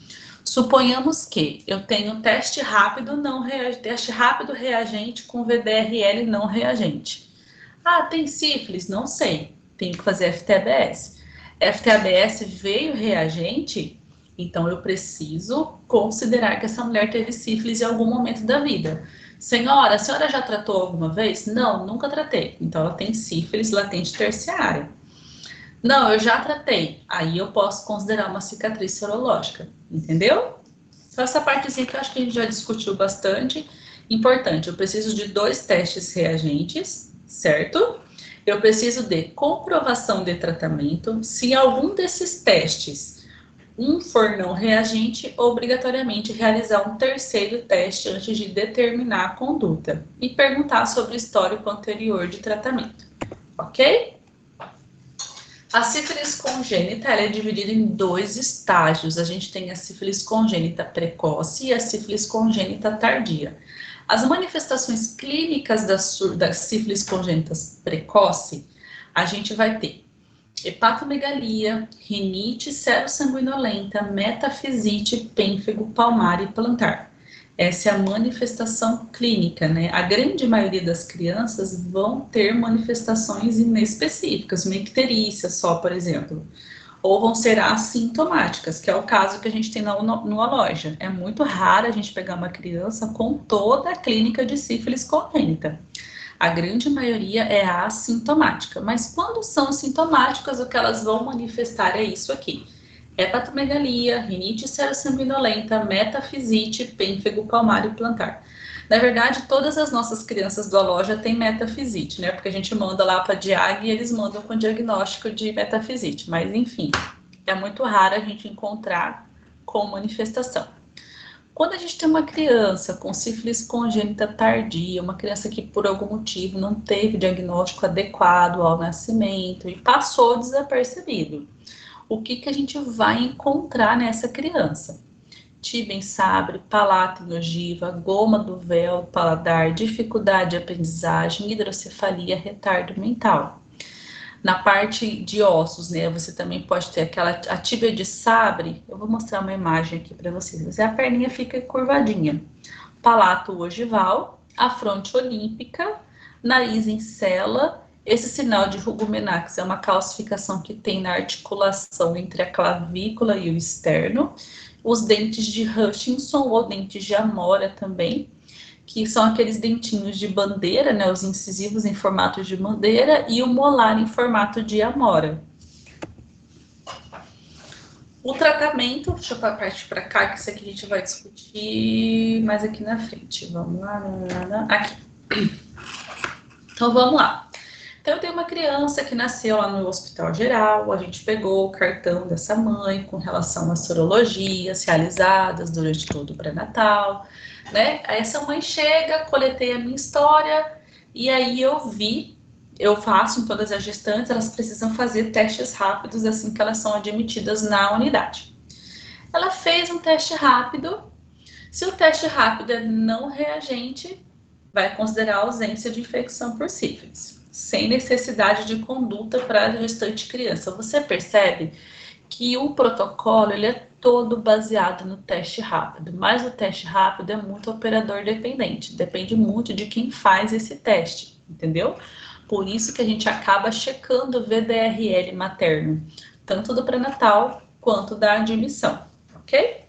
Suponhamos que eu tenho teste rápido reagente com VDRL não reagente. Ah, tem sífilis? Não sei. Tenho que fazer FTABS. FTABS veio reagente, então eu preciso considerar que essa mulher teve sífilis em algum momento da vida. Senhora, a senhora já tratou alguma vez? Não, nunca tratei. Então ela tem sífilis latente terciária. Não, eu já tratei. Aí eu posso considerar uma cicatriz sorológica, entendeu? Só essa partezinha que eu acho que a gente já discutiu bastante. Importante, eu preciso de 2 testes reagentes, certo? Eu preciso de comprovação de tratamento. Se algum desses testes for não reagente, obrigatoriamente realizar um terceiro teste antes de determinar a conduta. E perguntar sobre o histórico anterior de tratamento, ok? A sífilis congênita ela é dividida em 2 estágios. A gente tem a sífilis congênita precoce e a sífilis congênita tardia. As manifestações clínicas das sífilis congênitas precoce, a gente vai ter hepatomegalia, rinite serossanguinolenta, metafisite, pênfego, palmar e plantar. Essa é a manifestação clínica, né? A grande maioria das crianças vão ter manifestações inespecíficas, uma icterícia só, por exemplo. ou vão ser assintomáticas, que é o caso que a gente tem numa loja. É muito raro a gente pegar uma criança com toda a clínica de sífilis congênita. A grande maioria é assintomática, mas quando são sintomáticas, o que elas vão manifestar é isso aqui: hepatomegalia, rinite serossanguinolenta, metafisite, pênfego palmário plantar. Na verdade, todas as nossas crianças da loja têm metafisite, né? Porque a gente manda lá para a Diag e eles mandam com diagnóstico de metafisite. Mas, enfim, é muito raro a gente encontrar com manifestação. Quando a gente tem uma criança com sífilis congênita tardia, uma criança que por algum motivo não teve diagnóstico adequado ao nascimento e passou desapercebido, o que a gente vai encontrar nessa criança? Tibia em sabre, palato em ogiva, goma do véu, paladar, dificuldade de aprendizagem, hidrocefalia, retardo mental. Na parte de ossos, né, você também pode ter a tíbia de sabre. Eu vou mostrar uma imagem aqui para vocês. A perninha fica curvadinha. Palato ogival, a fronte olímpica, nariz em cela. Esse sinal de Hugh-Menax é uma calcificação que tem na articulação entre a clavícula e o externo. Os dentes de Hutchinson ou dentes de Amora também, que são aqueles dentinhos de bandeira, né, os incisivos em formato de bandeira e o molar em formato de amora. O tratamento, deixa eu partir para cá, que isso aqui a gente vai discutir mais aqui na frente. Vamos lá, aqui. Então, vamos lá. Então, eu tenho uma criança que nasceu lá no Hospital Geral, a gente pegou o cartão dessa mãe com relação às sorologias realizadas durante todo o pré-natal, né? Aí essa mãe chega, coletei a minha história, e aí eu faço em todas as gestantes, elas precisam fazer testes rápidos assim que elas são admitidas na unidade. Ela fez um teste rápido, se o teste rápido é não reagente, vai considerar a ausência de infecção por sífilis, sem necessidade de conduta para a gestante criança. Você percebe que o protocolo ele é todo baseado no teste rápido, mas o teste rápido é muito operador dependente, depende muito de quem faz esse teste, entendeu? Por isso que a gente acaba checando o VDRL materno, tanto do pré-natal quanto da admissão, ok?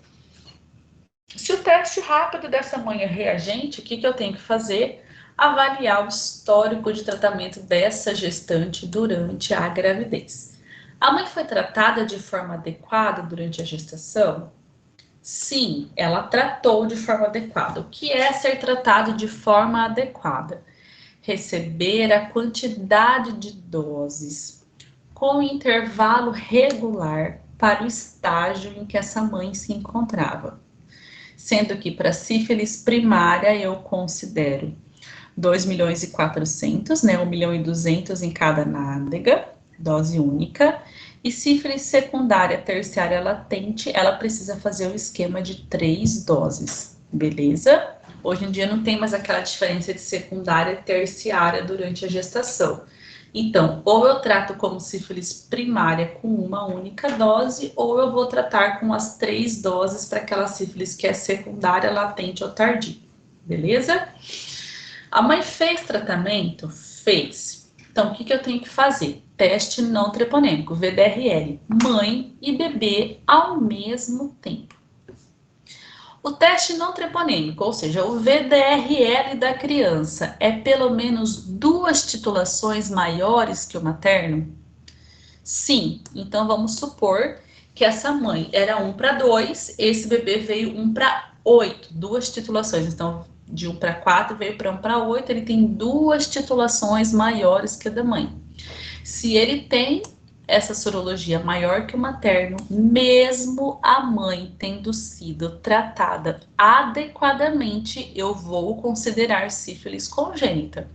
Se o teste rápido dessa mãe é reagente, o que eu tenho que fazer? Avaliar o histórico de tratamento dessa gestante durante a gravidez. A mãe foi tratada de forma adequada durante a gestação? Sim, ela tratou de forma adequada. O que é ser tratado de forma adequada? Receber a quantidade de doses com intervalo regular para o estágio em que essa mãe se encontrava. Sendo que para sífilis primária eu considero 2.400.000, né, 1.200.000 em cada nádega, dose única, e sífilis secundária terciária latente, ela precisa fazer o esquema de 3 doses, beleza? Hoje em dia não tem mais aquela diferença de secundária e terciária durante a gestação. Então, ou eu trato como sífilis primária com uma única dose, ou eu vou tratar com as 3 doses para aquela sífilis que é secundária, latente ou tardia, beleza? A mãe fez tratamento? Fez. Então, o que eu tenho que fazer? Teste não treponêmico, VDRL, mãe e bebê ao mesmo tempo. O teste não treponêmico, ou seja, o VDRL da criança, é pelo menos 2 titulações maiores que o materno? Sim. Então, vamos supor que essa mãe era 1:2, esse bebê veio 1:8, 2 titulações. Então, de 1:4 veio para 1:8, ele tem 2 titulações maiores que a da mãe. Se ele tem essa sorologia maior que o materno, mesmo a mãe tendo sido tratada adequadamente, eu vou considerar sífilis congênita.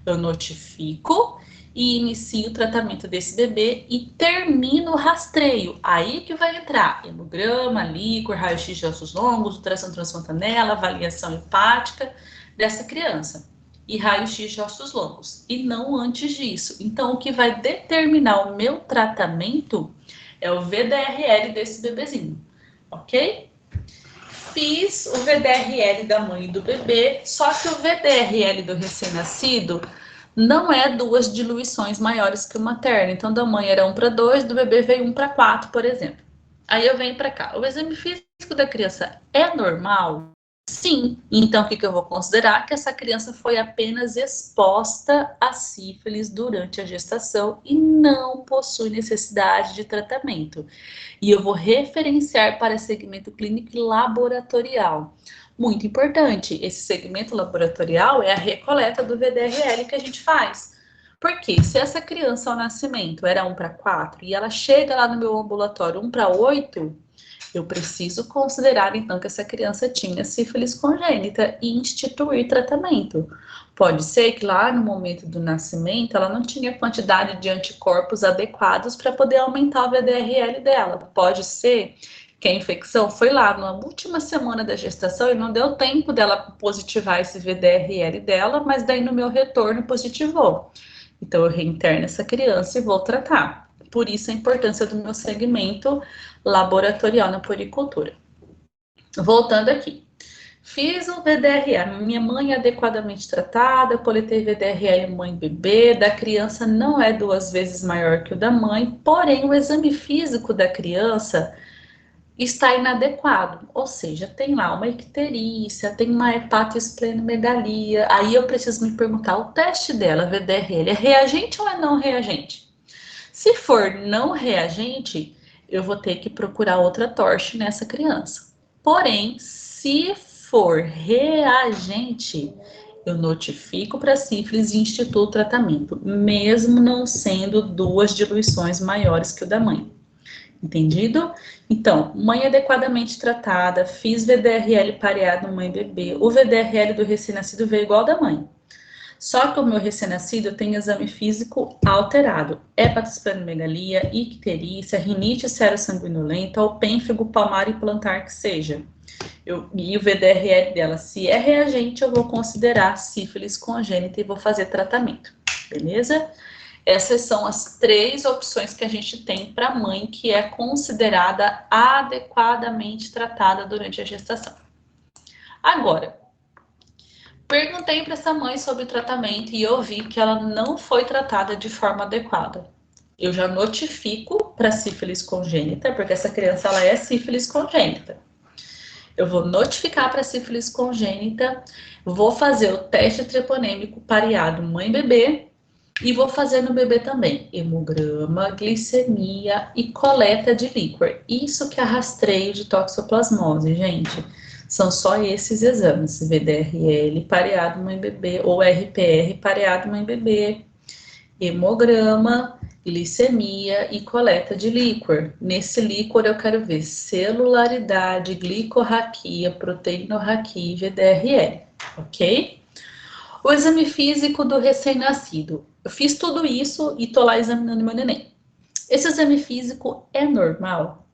Eu notifico e inicio o tratamento desse bebê e termino o rastreio. Aí que vai entrar hemograma, líquor, raio-x de ossos longos, ultrassom transfontanela, avaliação hepática dessa criança e raio-x de ossos longos, e não antes disso. Então, o que vai determinar o meu tratamento é o VDRL desse bebezinho, ok? Fiz o VDRL da mãe e do bebê, só que o VDRL do recém-nascido não é 2 diluições maiores que o materno. Então, da mãe era 1:2, do bebê veio 1:4, por exemplo. Aí eu venho para cá. O exame físico da criança é normal? Sim. Então, o que eu vou considerar? Que essa criança foi apenas exposta a sífilis durante a gestação e não possui necessidade de tratamento. E eu vou referenciar para segmento clínico e laboratorial. Muito importante, esse segmento laboratorial é a recoleta do VDRL que a gente faz. Porque se essa criança ao nascimento era 1:4 e ela chega lá no meu ambulatório 1:8, eu preciso considerar, então, que essa criança tinha sífilis congênita e instituir tratamento. Pode ser que lá no momento do nascimento ela não tinha quantidade de anticorpos adequados para poder aumentar o VDRL dela. Pode ser que a infecção foi lá na última semana da gestação e não deu tempo dela positivar esse VDRL dela, mas daí no meu retorno positivou. Então, eu reinterno essa criança e vou tratar. Por isso, a importância do meu segmento laboratorial na puericultura. Voltando aqui. Fiz o VDRL, minha mãe é adequadamente tratada, coletei VDRL mãe e bebê, da criança não é 2 vezes maior que o da mãe, porém o exame físico da criança está inadequado, ou seja, tem lá uma icterícia, tem uma hepatosplenomegalia, aí eu preciso me perguntar, o teste dela, VDRL, é reagente ou é não reagente? Se for não reagente, eu vou ter que procurar outra torche nessa criança. Porém, se for reagente, eu notifico para a sífilis e instituo o tratamento, mesmo não sendo 2 diluições maiores que o da mãe. Entendido? Então, mãe adequadamente tratada, fiz VDRL pareado mãe e bebê. O VDRL do recém-nascido veio igual ao da mãe. Só que o meu recém-nascido tem exame físico alterado. Hepatosplenomegalia, icterícia, rinite serossanguinolenta ou pênfigo palmar e plantar que seja. E o VDRL dela, se é reagente, eu vou considerar sífilis congênita e vou fazer tratamento. Beleza? Essas são as 3 opções que a gente tem para a mãe que é considerada adequadamente tratada durante a gestação. Agora, perguntei para essa mãe sobre o tratamento e eu vi que ela não foi tratada de forma adequada. Eu já notifico para sífilis congênita, porque essa criança ela é sífilis congênita. Eu vou notificar para sífilis congênita, vou fazer o teste treponêmico pareado mãe-bebê e vou fazer no bebê também hemograma, glicemia e coleta de líquor. Isso que é rastreio de toxoplasmose, gente. São só esses exames, VDRL pareado mãe-bebê ou RPR pareado mãe-bebê, hemograma, glicemia e coleta de líquor. Nesse líquor eu quero ver celularidade, glicorraquia, proteinorraquia e VDRL, ok? O exame físico do recém-nascido. Eu fiz tudo isso e tô lá examinando meu neném. Esse exame físico é normal?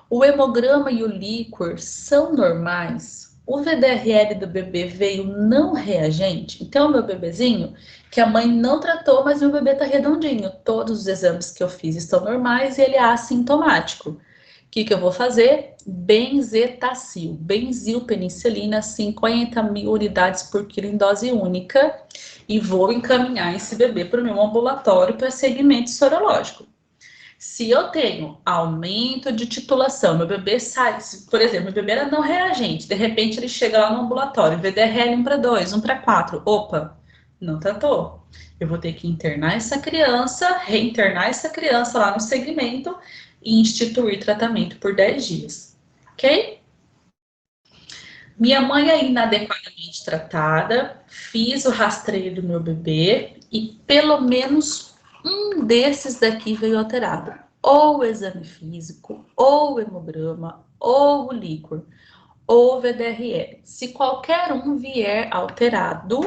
O hemograma e o líquor são normais? O VDRL do bebê veio não reagente? Então, meu bebezinho, que a mãe não tratou, mas meu bebê tá redondinho. Todos os exames que eu fiz estão normais e ele é assintomático. O que eu vou fazer? Benzetacil, benzilpenicilina, 50.000 unidades por quilo em dose única. E vou encaminhar esse bebê para o meu ambulatório para segmento sorológico. Se eu tenho aumento de titulação, meu bebê sai, por exemplo, meu bebê era não reagente, de repente ele chega lá no ambulatório, VDRL 1:2, 1:4, opa, não tratou. Eu vou ter que internar essa criança, reinternar essa criança lá no segmento e instituir tratamento por 10 dias, ok? Minha mãe é inadequadamente tratada, fiz o rastreio do meu bebê e pelo menos um desses daqui veio alterado. Ou o exame físico, ou o hemograma, ou o líquor, ou o VDRL. Se qualquer um vier alterado,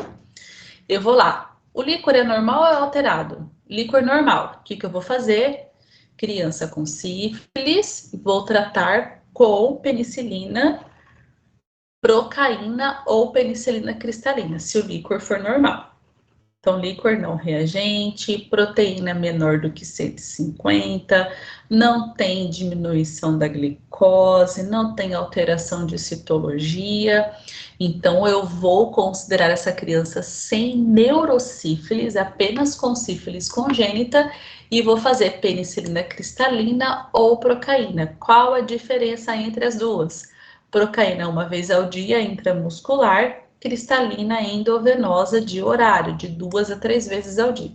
eu vou lá. O líquor é normal ou é alterado? Líquor normal. O que eu vou fazer? Criança com sífilis, vou tratar com penicilina, procaína ou penicilina cristalina, se o líquor for normal. Então, líquor não reagente, proteína menor do que 150, não tem diminuição da glicose, não tem alteração de citologia. Então, eu vou considerar essa criança sem neurosífilis, apenas com sífilis congênita, e vou fazer penicilina cristalina ou procaína. Qual a diferença entre as duas? Procaína uma vez ao dia intramuscular, cristalina endovenosa de horário, de 2 a 3 vezes ao dia.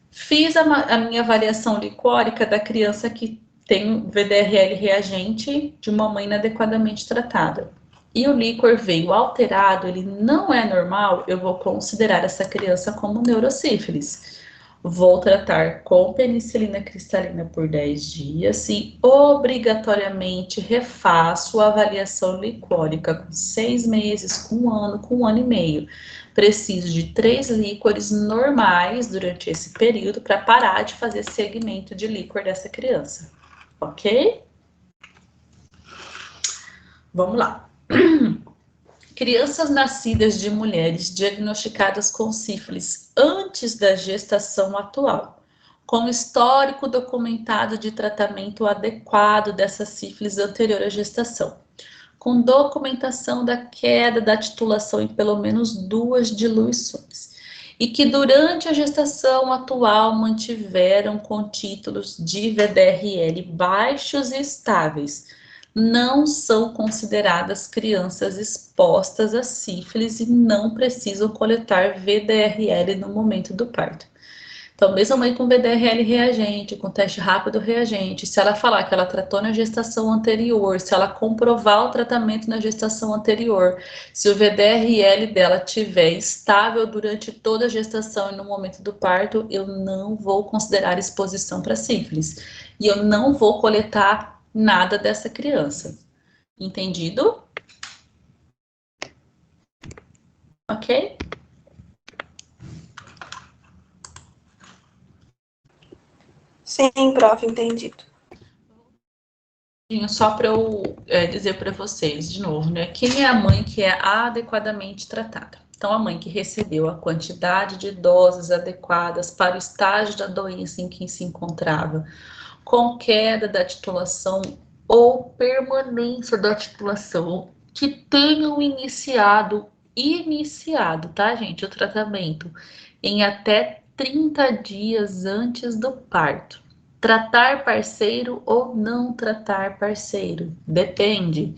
Fiz a minha avaliação licórica da criança que tem VDRL reagente de uma mãe inadequadamente tratada. E o líquor veio alterado, ele não é normal, eu vou considerar essa criança como neurosífilis. Vou tratar com penicilina cristalina por 10 dias e obrigatoriamente refaço a avaliação licórica com 6 meses, com 1 ano, com 1 ano e meio. Preciso de 3 líquores normais durante esse período para parar de fazer segmento de líquor dessa criança. Ok? Vamos lá. Crianças nascidas de mulheres diagnosticadas com sífilis antes da gestação atual, com histórico documentado de tratamento adequado dessa sífilis anterior à gestação, com documentação da queda da titulação em pelo menos 2 diluições, e que durante a gestação atual mantiveram com títulos de VDRL baixos e estáveis, não são consideradas crianças expostas a sífilis e não precisam coletar VDRL no momento do parto. Então, mesmo mãe com VDRL reagente, com teste rápido reagente, se ela falar que ela tratou na gestação anterior, se ela comprovar o tratamento na gestação anterior, se o VDRL dela estiver estável durante toda a gestação e no momento do parto, eu não vou considerar exposição para sífilis. E eu não vou coletar nada dessa criança. Entendido? Ok? Sim, prof, entendido. Só para eu dizer para vocês de novo, né? Quem é a mãe que é adequadamente tratada? Então, a mãe que recebeu a quantidade de doses adequadas para o estágio da doença em que se encontrava, com queda da titulação ou permanência da titulação, que tenham iniciado, tá, gente, o tratamento em até 30 dias antes do parto. Tratar parceiro ou não tratar parceiro, depende.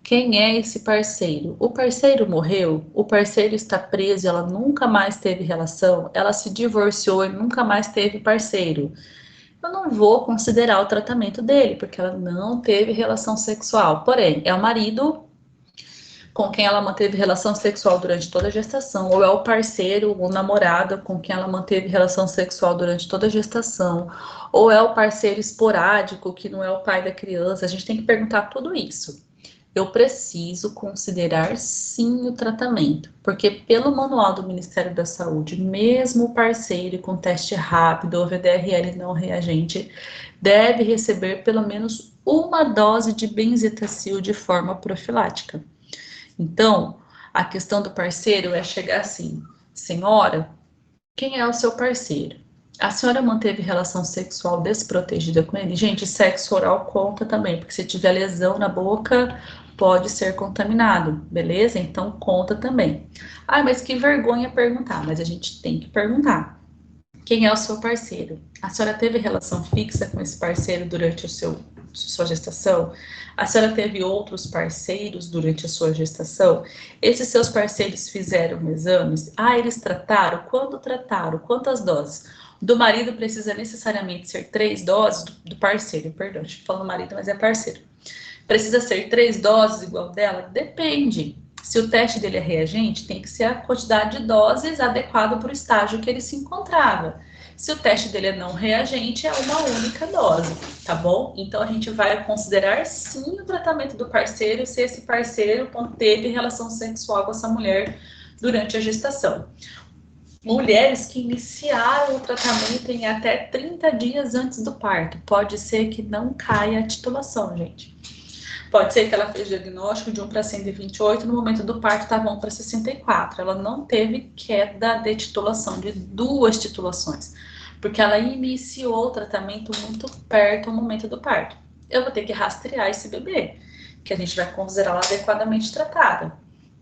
Quem é esse parceiro? O parceiro morreu? O parceiro está preso, ela nunca mais teve relação? Ela se divorciou e nunca mais teve parceiro? Eu não vou considerar o tratamento dele, porque ela não teve relação sexual. Porém, é o marido com quem ela manteve relação sexual durante toda a gestação, ou é o parceiro, o namorado com quem ela manteve relação sexual durante toda a gestação, ou é o parceiro esporádico, que não é o pai da criança. A gente tem que perguntar tudo isso. Eu preciso considerar sim o tratamento, porque pelo manual do Ministério da Saúde, mesmo o parceiro com teste rápido ou VDRL não reagente deve receber pelo menos uma dose de benzetacil de forma profilática. Então, a questão do parceiro é chegar assim: senhora, quem é o seu parceiro? A senhora manteve relação sexual desprotegida com ele? Gente, sexo oral conta também, porque se tiver lesão na boca, pode ser contaminado, beleza? Então, conta também. Ah, mas que vergonha perguntar, mas a gente tem que perguntar. Quem é o seu parceiro? A senhora teve relação fixa com esse parceiro durante sua gestação? A senhora teve outros parceiros durante a sua gestação? Esses seus parceiros fizeram exames? Ah, eles trataram? Quando trataram? Quantas doses? Do marido precisa necessariamente ser 3 doses, do parceiro, perdão, estou falando marido, mas é parceiro. Precisa ser 3 doses igual dela? Depende. Se o teste dele é reagente, tem que ser a quantidade de doses adequada para o estágio que ele se encontrava. Se o teste dele é não reagente, é uma única dose, tá bom? Então, a gente vai considerar sim o tratamento do parceiro, se esse parceiro teve relação sexual com essa mulher durante a gestação. Mulheres que iniciaram o tratamento em até 30 dias antes do parto, pode ser que não caia a titulação, gente. Pode ser que ela fez diagnóstico de 1 para 128, no momento do parto estava 1 para 64. Ela não teve queda de titulação, de 2 titulações, porque ela iniciou o tratamento muito perto do momento do parto. Eu vou ter que rastrear esse bebê, que a gente vai considerá-la adequadamente tratada.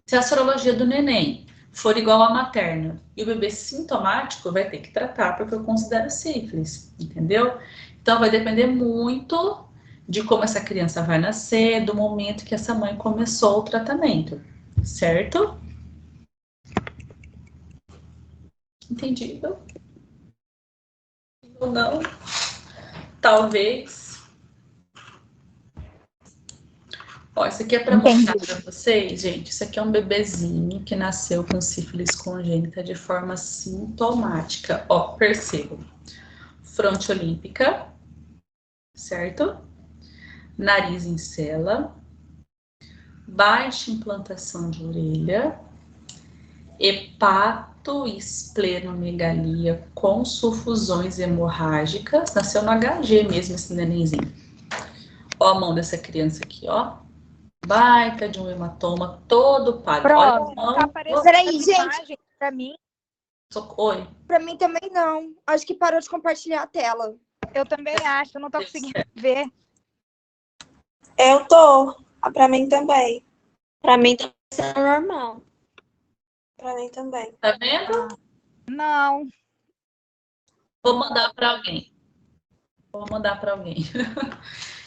Se a sorologia do neném for igual à materna e o bebê sintomático, vai ter que tratar, porque eu considero sífilis, entendeu? Então, vai depender muito de como essa criança vai nascer, do momento que essa mãe começou o tratamento, certo? Entendido? Ou não? Talvez. Ó, isso aqui é para mostrar para vocês, gente. Isso aqui é um bebezinho que nasceu com sífilis congênita de forma sintomática. Ó, percebam. Fronte olímpica, certo? Nariz em cela, baixa implantação de orelha, hepatoesplenomegalia com sufusões hemorrágicas. Nasceu no HG mesmo esse nenenzinho. Ó a mão dessa criança aqui, ó. Baita de um hematoma todo pálido. Olha a mão. Tá aparecendo. Peraí, gente, pra mim. Oi. Pra mim também não. Acho que parou de compartilhar a tela. Eu também acho, eu não tô conseguindo ver. Eu tô. Pra mim também. Pra mim tá sendo normal. Pra mim também. Tá vendo? Não. Vou mandar para alguém. Vou mandar para alguém.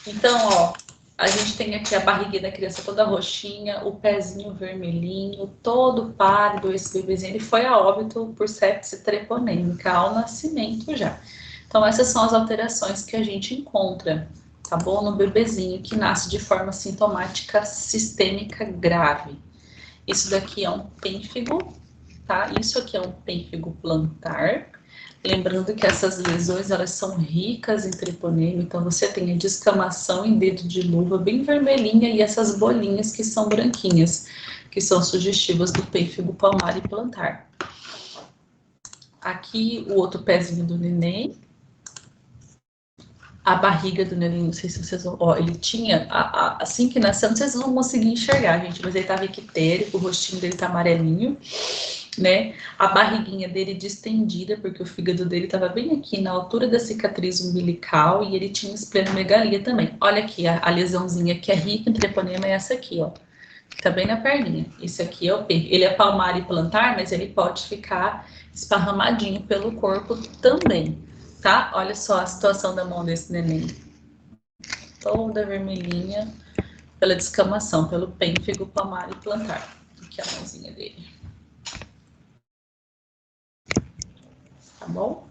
Então, ó, a gente tem aqui a barriguinha da criança toda roxinha, o pezinho vermelhinho, todo pálido. Esse bebezinho ele foi a óbito por sepse treponêmica ao nascimento já. Então, essas são as alterações que a gente encontra, tá bom? No bebezinho que nasce de forma sintomática sistêmica grave. Isso daqui é um pênfigo, tá? Isso aqui é um pênfigo plantar. Lembrando que essas lesões, elas são ricas em treponema, então você tem a descamação em dedo de luva bem vermelhinha e essas bolinhas que são branquinhas, que são sugestivas do pênfigo palmar e plantar. Aqui o outro pezinho do neném. A barriga do neném, não sei se vocês vão... Ó, ele tinha, assim que nasceu, não sei se vocês vão conseguir enxergar, gente, mas ele tava ictérico, o rostinho dele tá amarelinho, né? A barriguinha dele distendida, porque o fígado dele tava bem aqui, na altura da cicatriz umbilical, e ele tinha esplenomegalia também. Olha aqui, a lesãozinha que é rica em treponema é essa aqui, ó. Tá bem na perninha. Esse aqui é o P. Ele é palmar e plantar, mas ele pode ficar esparramadinho pelo corpo também. Tá? Olha só a situação da mão desse neném. Toda vermelhinha pela descamação, pelo pênfigo, palmar e plantar. Aqui a mãozinha dele. Tá bom?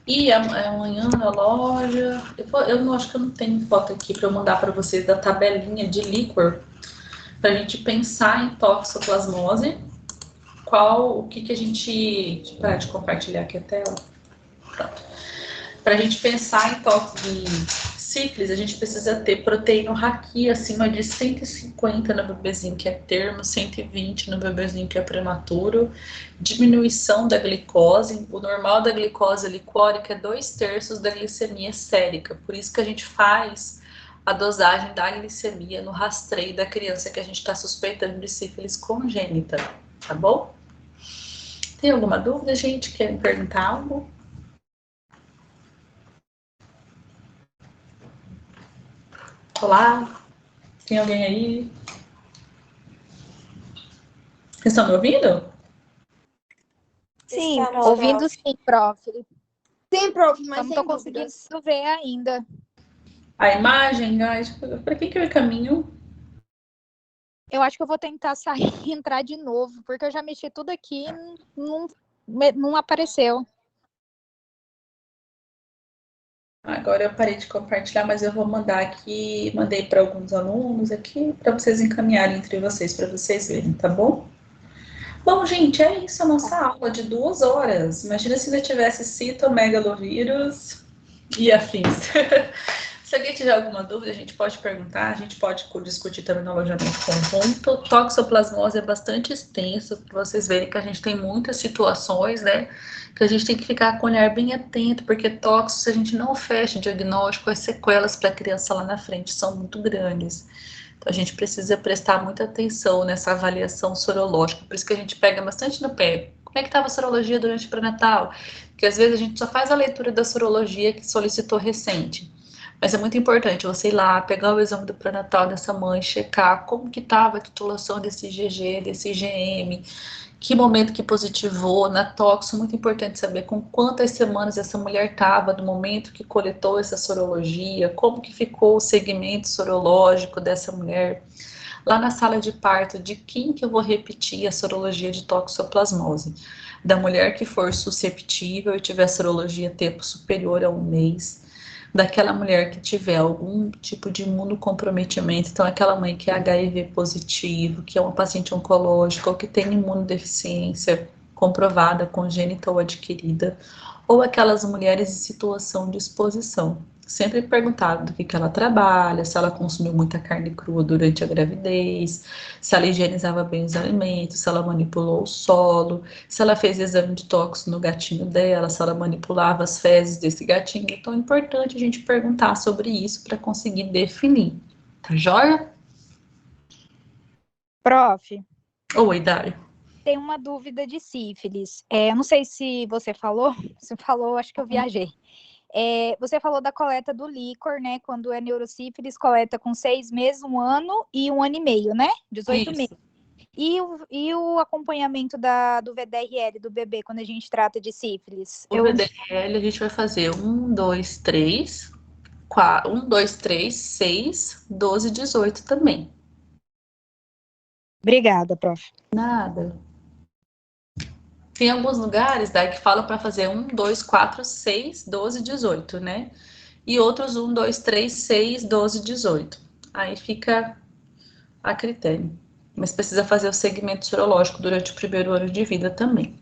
E amanhã na loja... Eu não acho que eu não tenho foto aqui para eu mandar para vocês da tabelinha de líquor para a gente pensar em toxoplasmose. O que a gente... Deixa eu parar de compartilhar aqui a tela. Para a gente pensar em sífilis, a gente precisa ter proteína haki acima de 150 no bebezinho que é termo, 120 no bebezinho que é prematuro, diminuição da glicose. O normal da glicose licórica é 2/3 da glicemia sérica, por isso que a gente faz a dosagem da glicemia no rastreio da criança que a gente está suspeitando de sífilis congênita, tá bom? Tem alguma dúvida, gente? Quer me perguntar algo? Olá? Tem alguém aí? Vocês estão me ouvindo? Sim, Estamos, ouvindo prof. sim, prof. Sim, prof, mas Só não sem tô conseguindo dúvidas. ver ainda. A imagem, para quem que eu encaminho? Eu acho que eu vou tentar sair e entrar de novo, porque eu já mexi tudo aqui e não apareceu. Agora eu parei de compartilhar, mas eu vou mandar aqui, mandei para alguns alunos aqui, para vocês encaminharem entre vocês, para vocês verem, tá bom? Bom, gente, é isso a nossa aula de 2 horas. Imagina se ainda tivesse citomegalovírus e afins. Se alguém tiver alguma dúvida, a gente pode perguntar, a gente pode discutir também no alojamento conjunto. Toxoplasmose é bastante extenso, para vocês verem que a gente tem muitas situações, né? Que a gente tem que ficar com o olhar bem atento, porque tóxico, se a gente não fecha o diagnóstico, as sequelas para a criança lá na frente são muito grandes. Então, a gente precisa prestar muita atenção nessa avaliação sorológica, por isso que a gente pega bastante no pé. Como é que estava a sorologia durante o pré-natal? Porque às vezes a gente só faz a leitura da sorologia que solicitou recente. Mas é muito importante você ir lá, pegar o exame do pré-natal dessa mãe, checar como que estava a titulação desse IgG, desse IgM, que momento que positivou, na toxo, muito importante saber com quantas semanas essa mulher estava no momento que coletou essa sorologia, como que ficou o segmento sorológico dessa mulher. Lá na sala de parto, de quem que eu vou repetir a sorologia de toxoplasmose? Da mulher que for susceptível e tiver sorologia tempo superior a 1 mês, daquela mulher que tiver algum tipo de imunocomprometimento, então aquela mãe que é HIV positivo, que é uma paciente oncológica ou que tem imunodeficiência comprovada, congênita ou adquirida, ou aquelas mulheres em situação de exposição. Sempre perguntado do que ela trabalha, se ela consumiu muita carne crua durante a gravidez, se ela higienizava bem os alimentos, se ela manipulou o solo, se ela fez exame de tóxico no gatinho dela, se ela manipulava as fezes desse gatinho. Então é importante a gente perguntar sobre isso para conseguir definir. Tá joia? Prof, Oi, Dário. tem uma dúvida de sífilis. Eu não sei se você falou, se falou, acho que eu viajei. Você falou da coleta do líquor, né? Quando é neurosífilis, coleta com 6 meses, 1 ano e 1 ano e meio, né? 18 Isso. meses. E o acompanhamento do VDRL do bebê quando a gente trata de sífilis? O VDRL a gente vai fazer 1, 2, 3, 4, 1, 2, 3, 6, 12, 18 também. Obrigada, prof. Nada. Tem alguns lugares, daí que falam para fazer 1, 2, 4, 6, 12, 18, né? E outros 1, 2, 3, 6, 12, 18. Aí fica a critério. Mas precisa fazer o segmento sorológico durante o primeiro ano de vida também.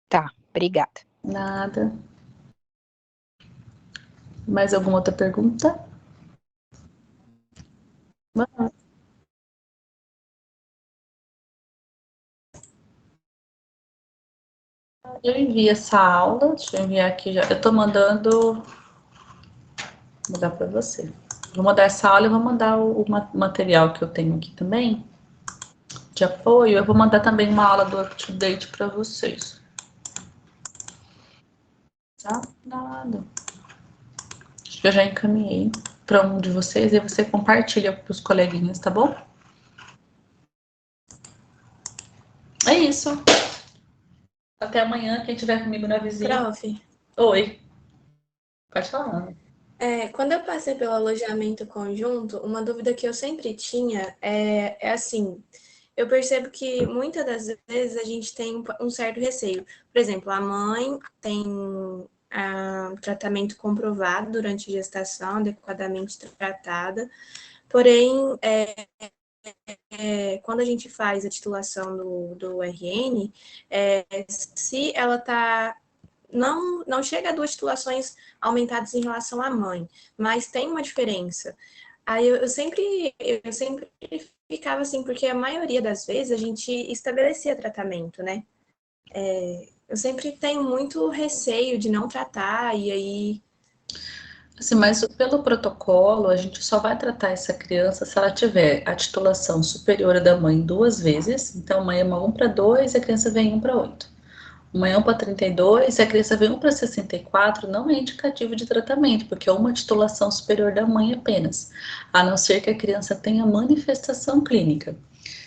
Tá, obrigada. Nada. Mais alguma outra pergunta? Vamos. Eu enviei essa aula, deixa eu enviar aqui já. Eu tô mandando. Vou mandar para você. Vou mandar essa aula e vou mandar o material que eu tenho aqui também, de apoio. Eu vou mandar também uma aula do UpToDate para vocês. Tá? Nada. Acho que eu já encaminhei para um de vocês e você compartilha para os coleguinhas, tá bom? É isso. Até amanhã, quem estiver comigo na visita. Prof, Oi. Pode falar. quando eu passei pelo alojamento conjunto, uma dúvida que eu sempre tinha é assim, eu percebo que muitas das vezes a gente tem um certo receio. Por exemplo, a mãe tem tratamento comprovado durante a gestação, adequadamente tratada, porém, quando a gente faz a titulação do RN, se ela está não chega a 2 titulações aumentadas em relação à mãe, mas tem uma diferença. Aí eu sempre ficava assim, porque a maioria das vezes a gente estabelecia tratamento, né? Eu sempre tenho muito receio de não tratar, e aí. Assim, mas pelo protocolo, a gente só vai tratar essa criança se ela tiver a titulação superior à da mãe 2 vezes. Então, mãe é uma 1 para 2 e a criança vem 1 para 8. Uma é 1 para 32 e a criança vem 1 para 64, não é indicativo de tratamento, porque é uma titulação superior da mãe apenas, a não ser que a criança tenha manifestação clínica.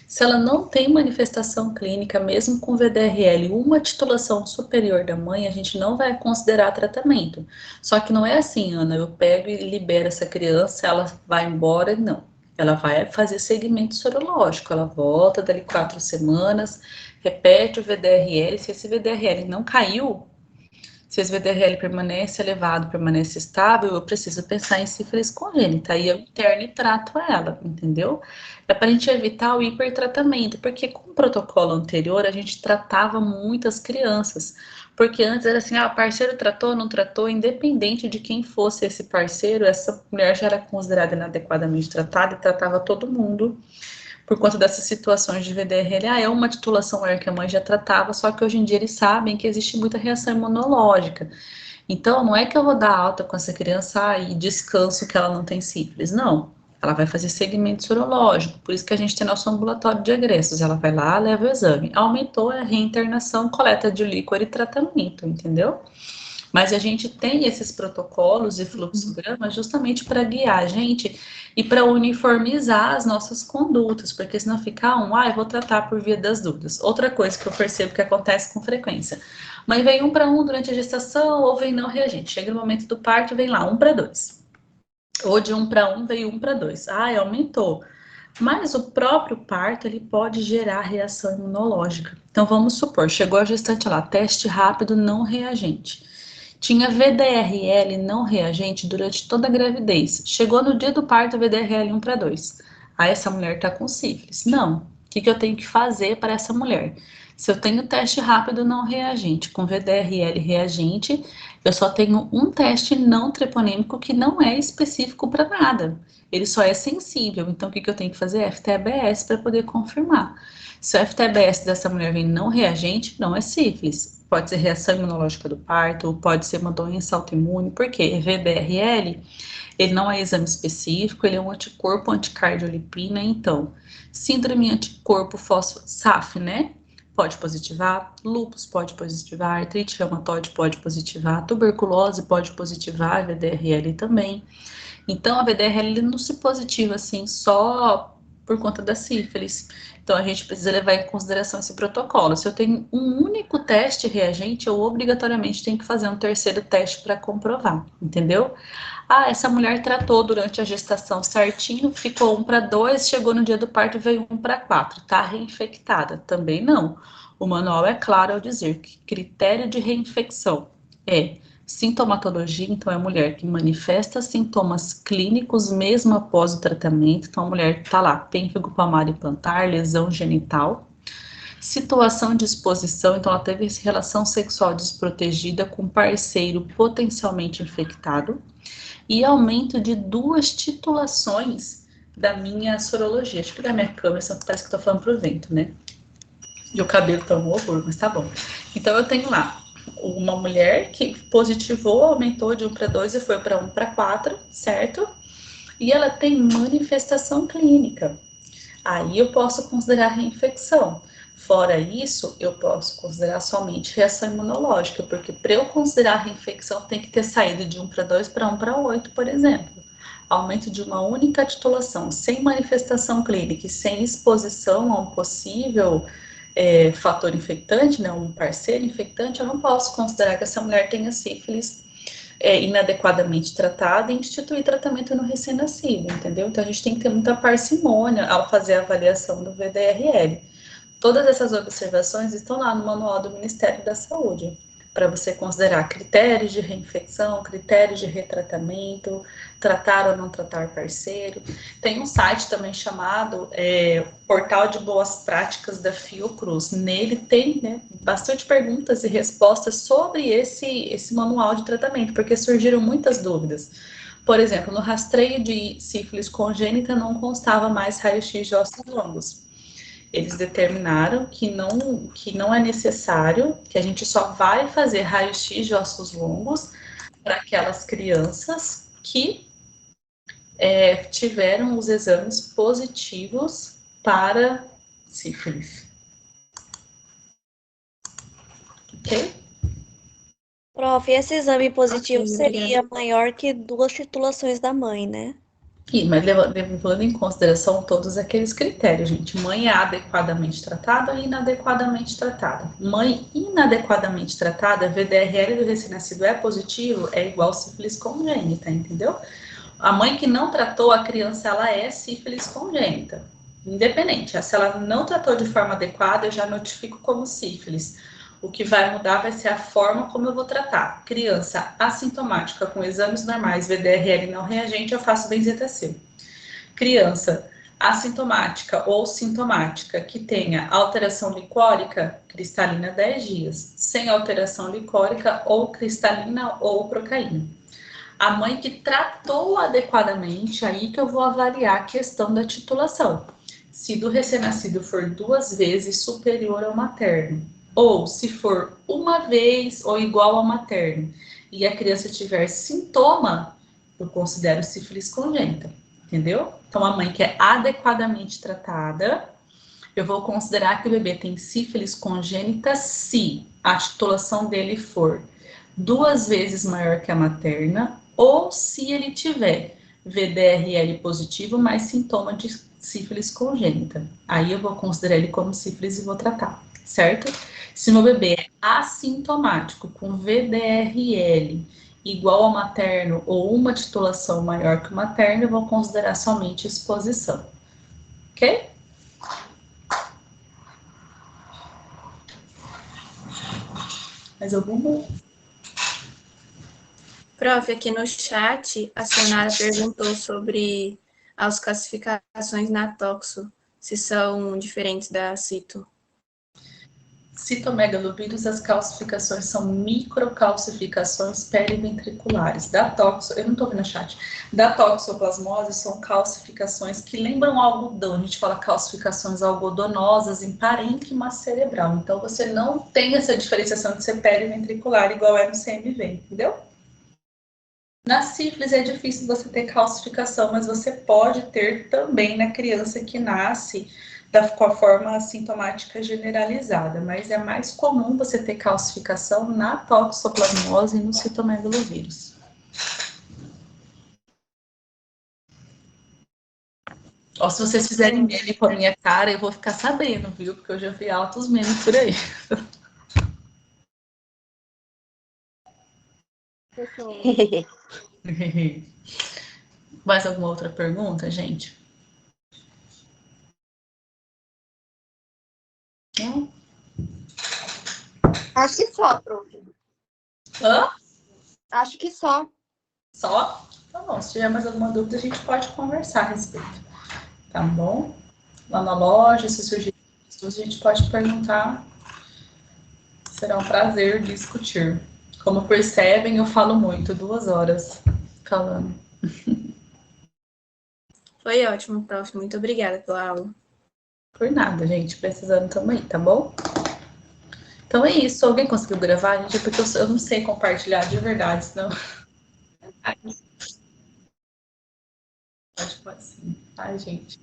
Se ela não tem manifestação clínica, mesmo com VDRL, uma titulação superior da mãe, a gente não vai considerar tratamento. Só que não é assim, Ana, eu pego e libero essa criança, ela vai embora, não. Ela vai fazer segmento sorológico, ela volta dali 4 semanas, repete o VDRL, se esse VDRL não caiu, Se esse VDRL permanece elevado, permanece estável, eu preciso pensar em sífilis congênita, aí eu interno e trato ela, entendeu? É para a gente evitar o hipertratamento, porque com o protocolo anterior a gente tratava muitas crianças, porque antes era assim, o parceiro tratou, não tratou, independente de quem fosse esse parceiro, essa mulher já era considerada inadequadamente tratada e tratava todo mundo, por conta dessas situações de VDRL. É uma titulação maior que a mãe já tratava, só que hoje em dia eles sabem que existe muita reação imunológica. Então, não é que eu vou dar alta com essa criança e descanso que ela não tem sífilis, não. Ela vai fazer segmento sorológico, por isso que a gente tem nosso ambulatório de egressos. Ela vai lá, leva o exame. Aumentou a reinternação, coleta de líquor e tratamento, entendeu? Mas a gente tem esses protocolos e fluxogramas justamente para guiar a gente e para uniformizar as nossas condutas, porque senão fica eu vou tratar por via das dúvidas. Outra coisa que eu percebo que acontece com frequência, mãe vem 1:1 durante a gestação ou vem não reagente, chega no momento do parto, vem lá 1:2. Ou de 1:1 veio 1:2. Aumentou. Mas o próprio parto, ele pode gerar reação imunológica. Então, vamos supor, chegou a gestante lá, teste rápido não reagente. Tinha VDRL não reagente durante toda a gravidez. Chegou no dia do parto, VDRL 1:2. Aí essa mulher tá com sífilis. Não. O que eu tenho que fazer para essa mulher? Se eu tenho teste rápido não reagente com VDRL reagente, eu só tenho um teste não treponêmico que não é específico para nada. Ele só é sensível. Então, o que eu tenho que fazer? FTBS para poder confirmar. Se o FTBS dessa mulher vem não reagente, não é sífilis. Pode ser reação imunológica do parto, pode ser uma doença autoimune, porque VDRL, ele não é exame específico, ele é um anticorpo anticardiolipina, então, síndrome anticorpo fósforo, SAF, né? Pode positivar, lúpus pode positivar, artrite reumatoide pode positivar, tuberculose pode positivar, VDRL também. Então, a VDRL ele não se positiva assim só por conta da sífilis. Então, a gente precisa levar em consideração esse protocolo. Se eu tenho um único teste reagente, eu obrigatoriamente tenho que fazer um terceiro teste para comprovar, entendeu? Essa mulher tratou durante a gestação certinho, ficou 1:2, chegou no dia do parto, veio 1:4, tá reinfectada? Também não. O manual é claro ao dizer que critério de reinfecção é sintomatologia, então é a mulher que manifesta sintomas clínicos mesmo após o tratamento, então a mulher está lá, pênfigo palmar e plantar, lesão genital. Situação de exposição, então ela teve relação sexual desprotegida com parceiro potencialmente infectado. E aumento de 2 titulações da minha sorologia. Acho que da minha câmera, só parece que estou falando pro vento, né? E o cabelo tá um horror, mas tá bom. Então eu tenho lá uma mulher que positivou, aumentou de 1:2 e foi para 1:4, certo? E ela tem manifestação clínica. Aí eu posso considerar reinfecção. Fora isso, eu posso considerar somente reação imunológica, porque para eu considerar reinfecção tem que ter saído de 1:2 para 1:8, por exemplo. Aumento de uma única titulação, sem manifestação clínica e sem exposição a um possível fator infectante, né, um parceiro infectante, eu não posso considerar que essa mulher tenha sífilis inadequadamente tratada e instituir tratamento no recém-nascido, entendeu? Então a gente tem que ter muita parcimônia ao fazer a avaliação do VDRL. Todas essas observações estão lá no manual do Ministério da Saúde, para você considerar critérios de reinfecção, critérios de retratamento, tratar ou não tratar parceiro. Tem um site também chamado Portal de Boas Práticas da Fiocruz. Nele tem, né, bastante perguntas e respostas sobre esse manual de tratamento, porque surgiram muitas dúvidas. Por exemplo, no rastreio de sífilis congênita não constava mais raio-x de ossos longos. Eles determinaram que não é necessário, que a gente só vai fazer raio-x de ossos longos para aquelas crianças que tiveram os exames positivos para sífilis. Ok? Prof, esse exame positivo Ok, seria obrigada. maior que 2 titulações da mãe, né? Mas levando em consideração todos aqueles critérios, gente. Mãe é adequadamente tratada ou inadequadamente tratada? Mãe inadequadamente tratada, VDRL do recém-nascido é positivo, é igual sífilis congênita, entendeu? A mãe que não tratou a criança, ela é sífilis congênita, independente. Se ela não tratou de forma adequada, eu já notifico como sífilis. O que vai mudar vai ser a forma como eu vou tratar. Criança assintomática com exames normais, VDRL não reagente, eu faço benzetacil. Criança assintomática ou sintomática que tenha alteração licórica, cristalina 10 dias. Sem alteração licórica, ou cristalina ou procaína. A mãe que tratou adequadamente, aí que eu vou avaliar a questão da titulação. Se do recém-nascido for 2 vezes superior ao materno, ou se for 1 vez ou igual ao materno, e a criança tiver sintoma, eu considero sífilis congênita, entendeu? Então, a mãe que é adequadamente tratada, eu vou considerar que o bebê tem sífilis congênita se a titulação dele for 2 vezes maior que a materna, ou se ele tiver VDRL positivo, mais sintoma de sífilis congênita. Aí eu vou considerar ele como sífilis e vou tratar, certo? Se meu bebê é assintomático, com VDRL igual ao materno ou uma titulação maior que o materno, eu vou considerar somente exposição, ok? Mais alguma? Prof, aqui no chat, a Sonara perguntou sobre as classificações na toxo, se são diferentes da cito. Citomegalovírus, as calcificações são microcalcificações periventriculares. Da toxo, eu não estou vendo no chat, da toxoplasmose são calcificações que lembram algodão. A gente fala calcificações algodonosas em parênquima cerebral. Então, você não tem essa diferenciação de ser periventricular igual é no CMV, entendeu? Na sífilis é difícil você ter calcificação, mas você pode ter também na criança que nasce com a forma sintomática generalizada, mas é mais comum você ter calcificação na toxoplasmose e no citomegalovírus. Ó, se vocês fizerem meme com a minha cara, eu vou ficar sabendo, viu? Porque eu já vi altos memes por aí. Mais alguma outra pergunta, gente? Não? Acho que só, prof. Hã? Acho que só. Só? Tá bom, se tiver mais alguma dúvida, a gente pode conversar a respeito. Tá bom? Lá na loja, se surgir dúvidas, a gente pode perguntar. Será um prazer discutir. Como percebem, eu falo muito, 2 horas falando. Foi ótimo, prof. Muito obrigada pela aula. Por nada, gente. Precisando também, tá bom? Então é isso. Alguém conseguiu gravar, gente? Porque eu não sei compartilhar de verdade, senão. Pode sim. Ai, gente.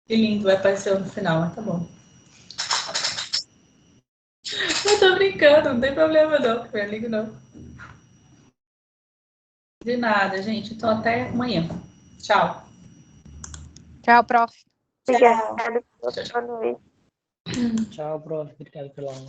Que lindo, vai aparecer no final, mas tá bom. Eu tô brincando, não tem problema não, não ligo não. De nada, gente. Então até amanhã. Tchau. Tchau, prof. Obrigada. Tchau, tchau. Boa noite. Tchau, prof. Obrigado pela aula.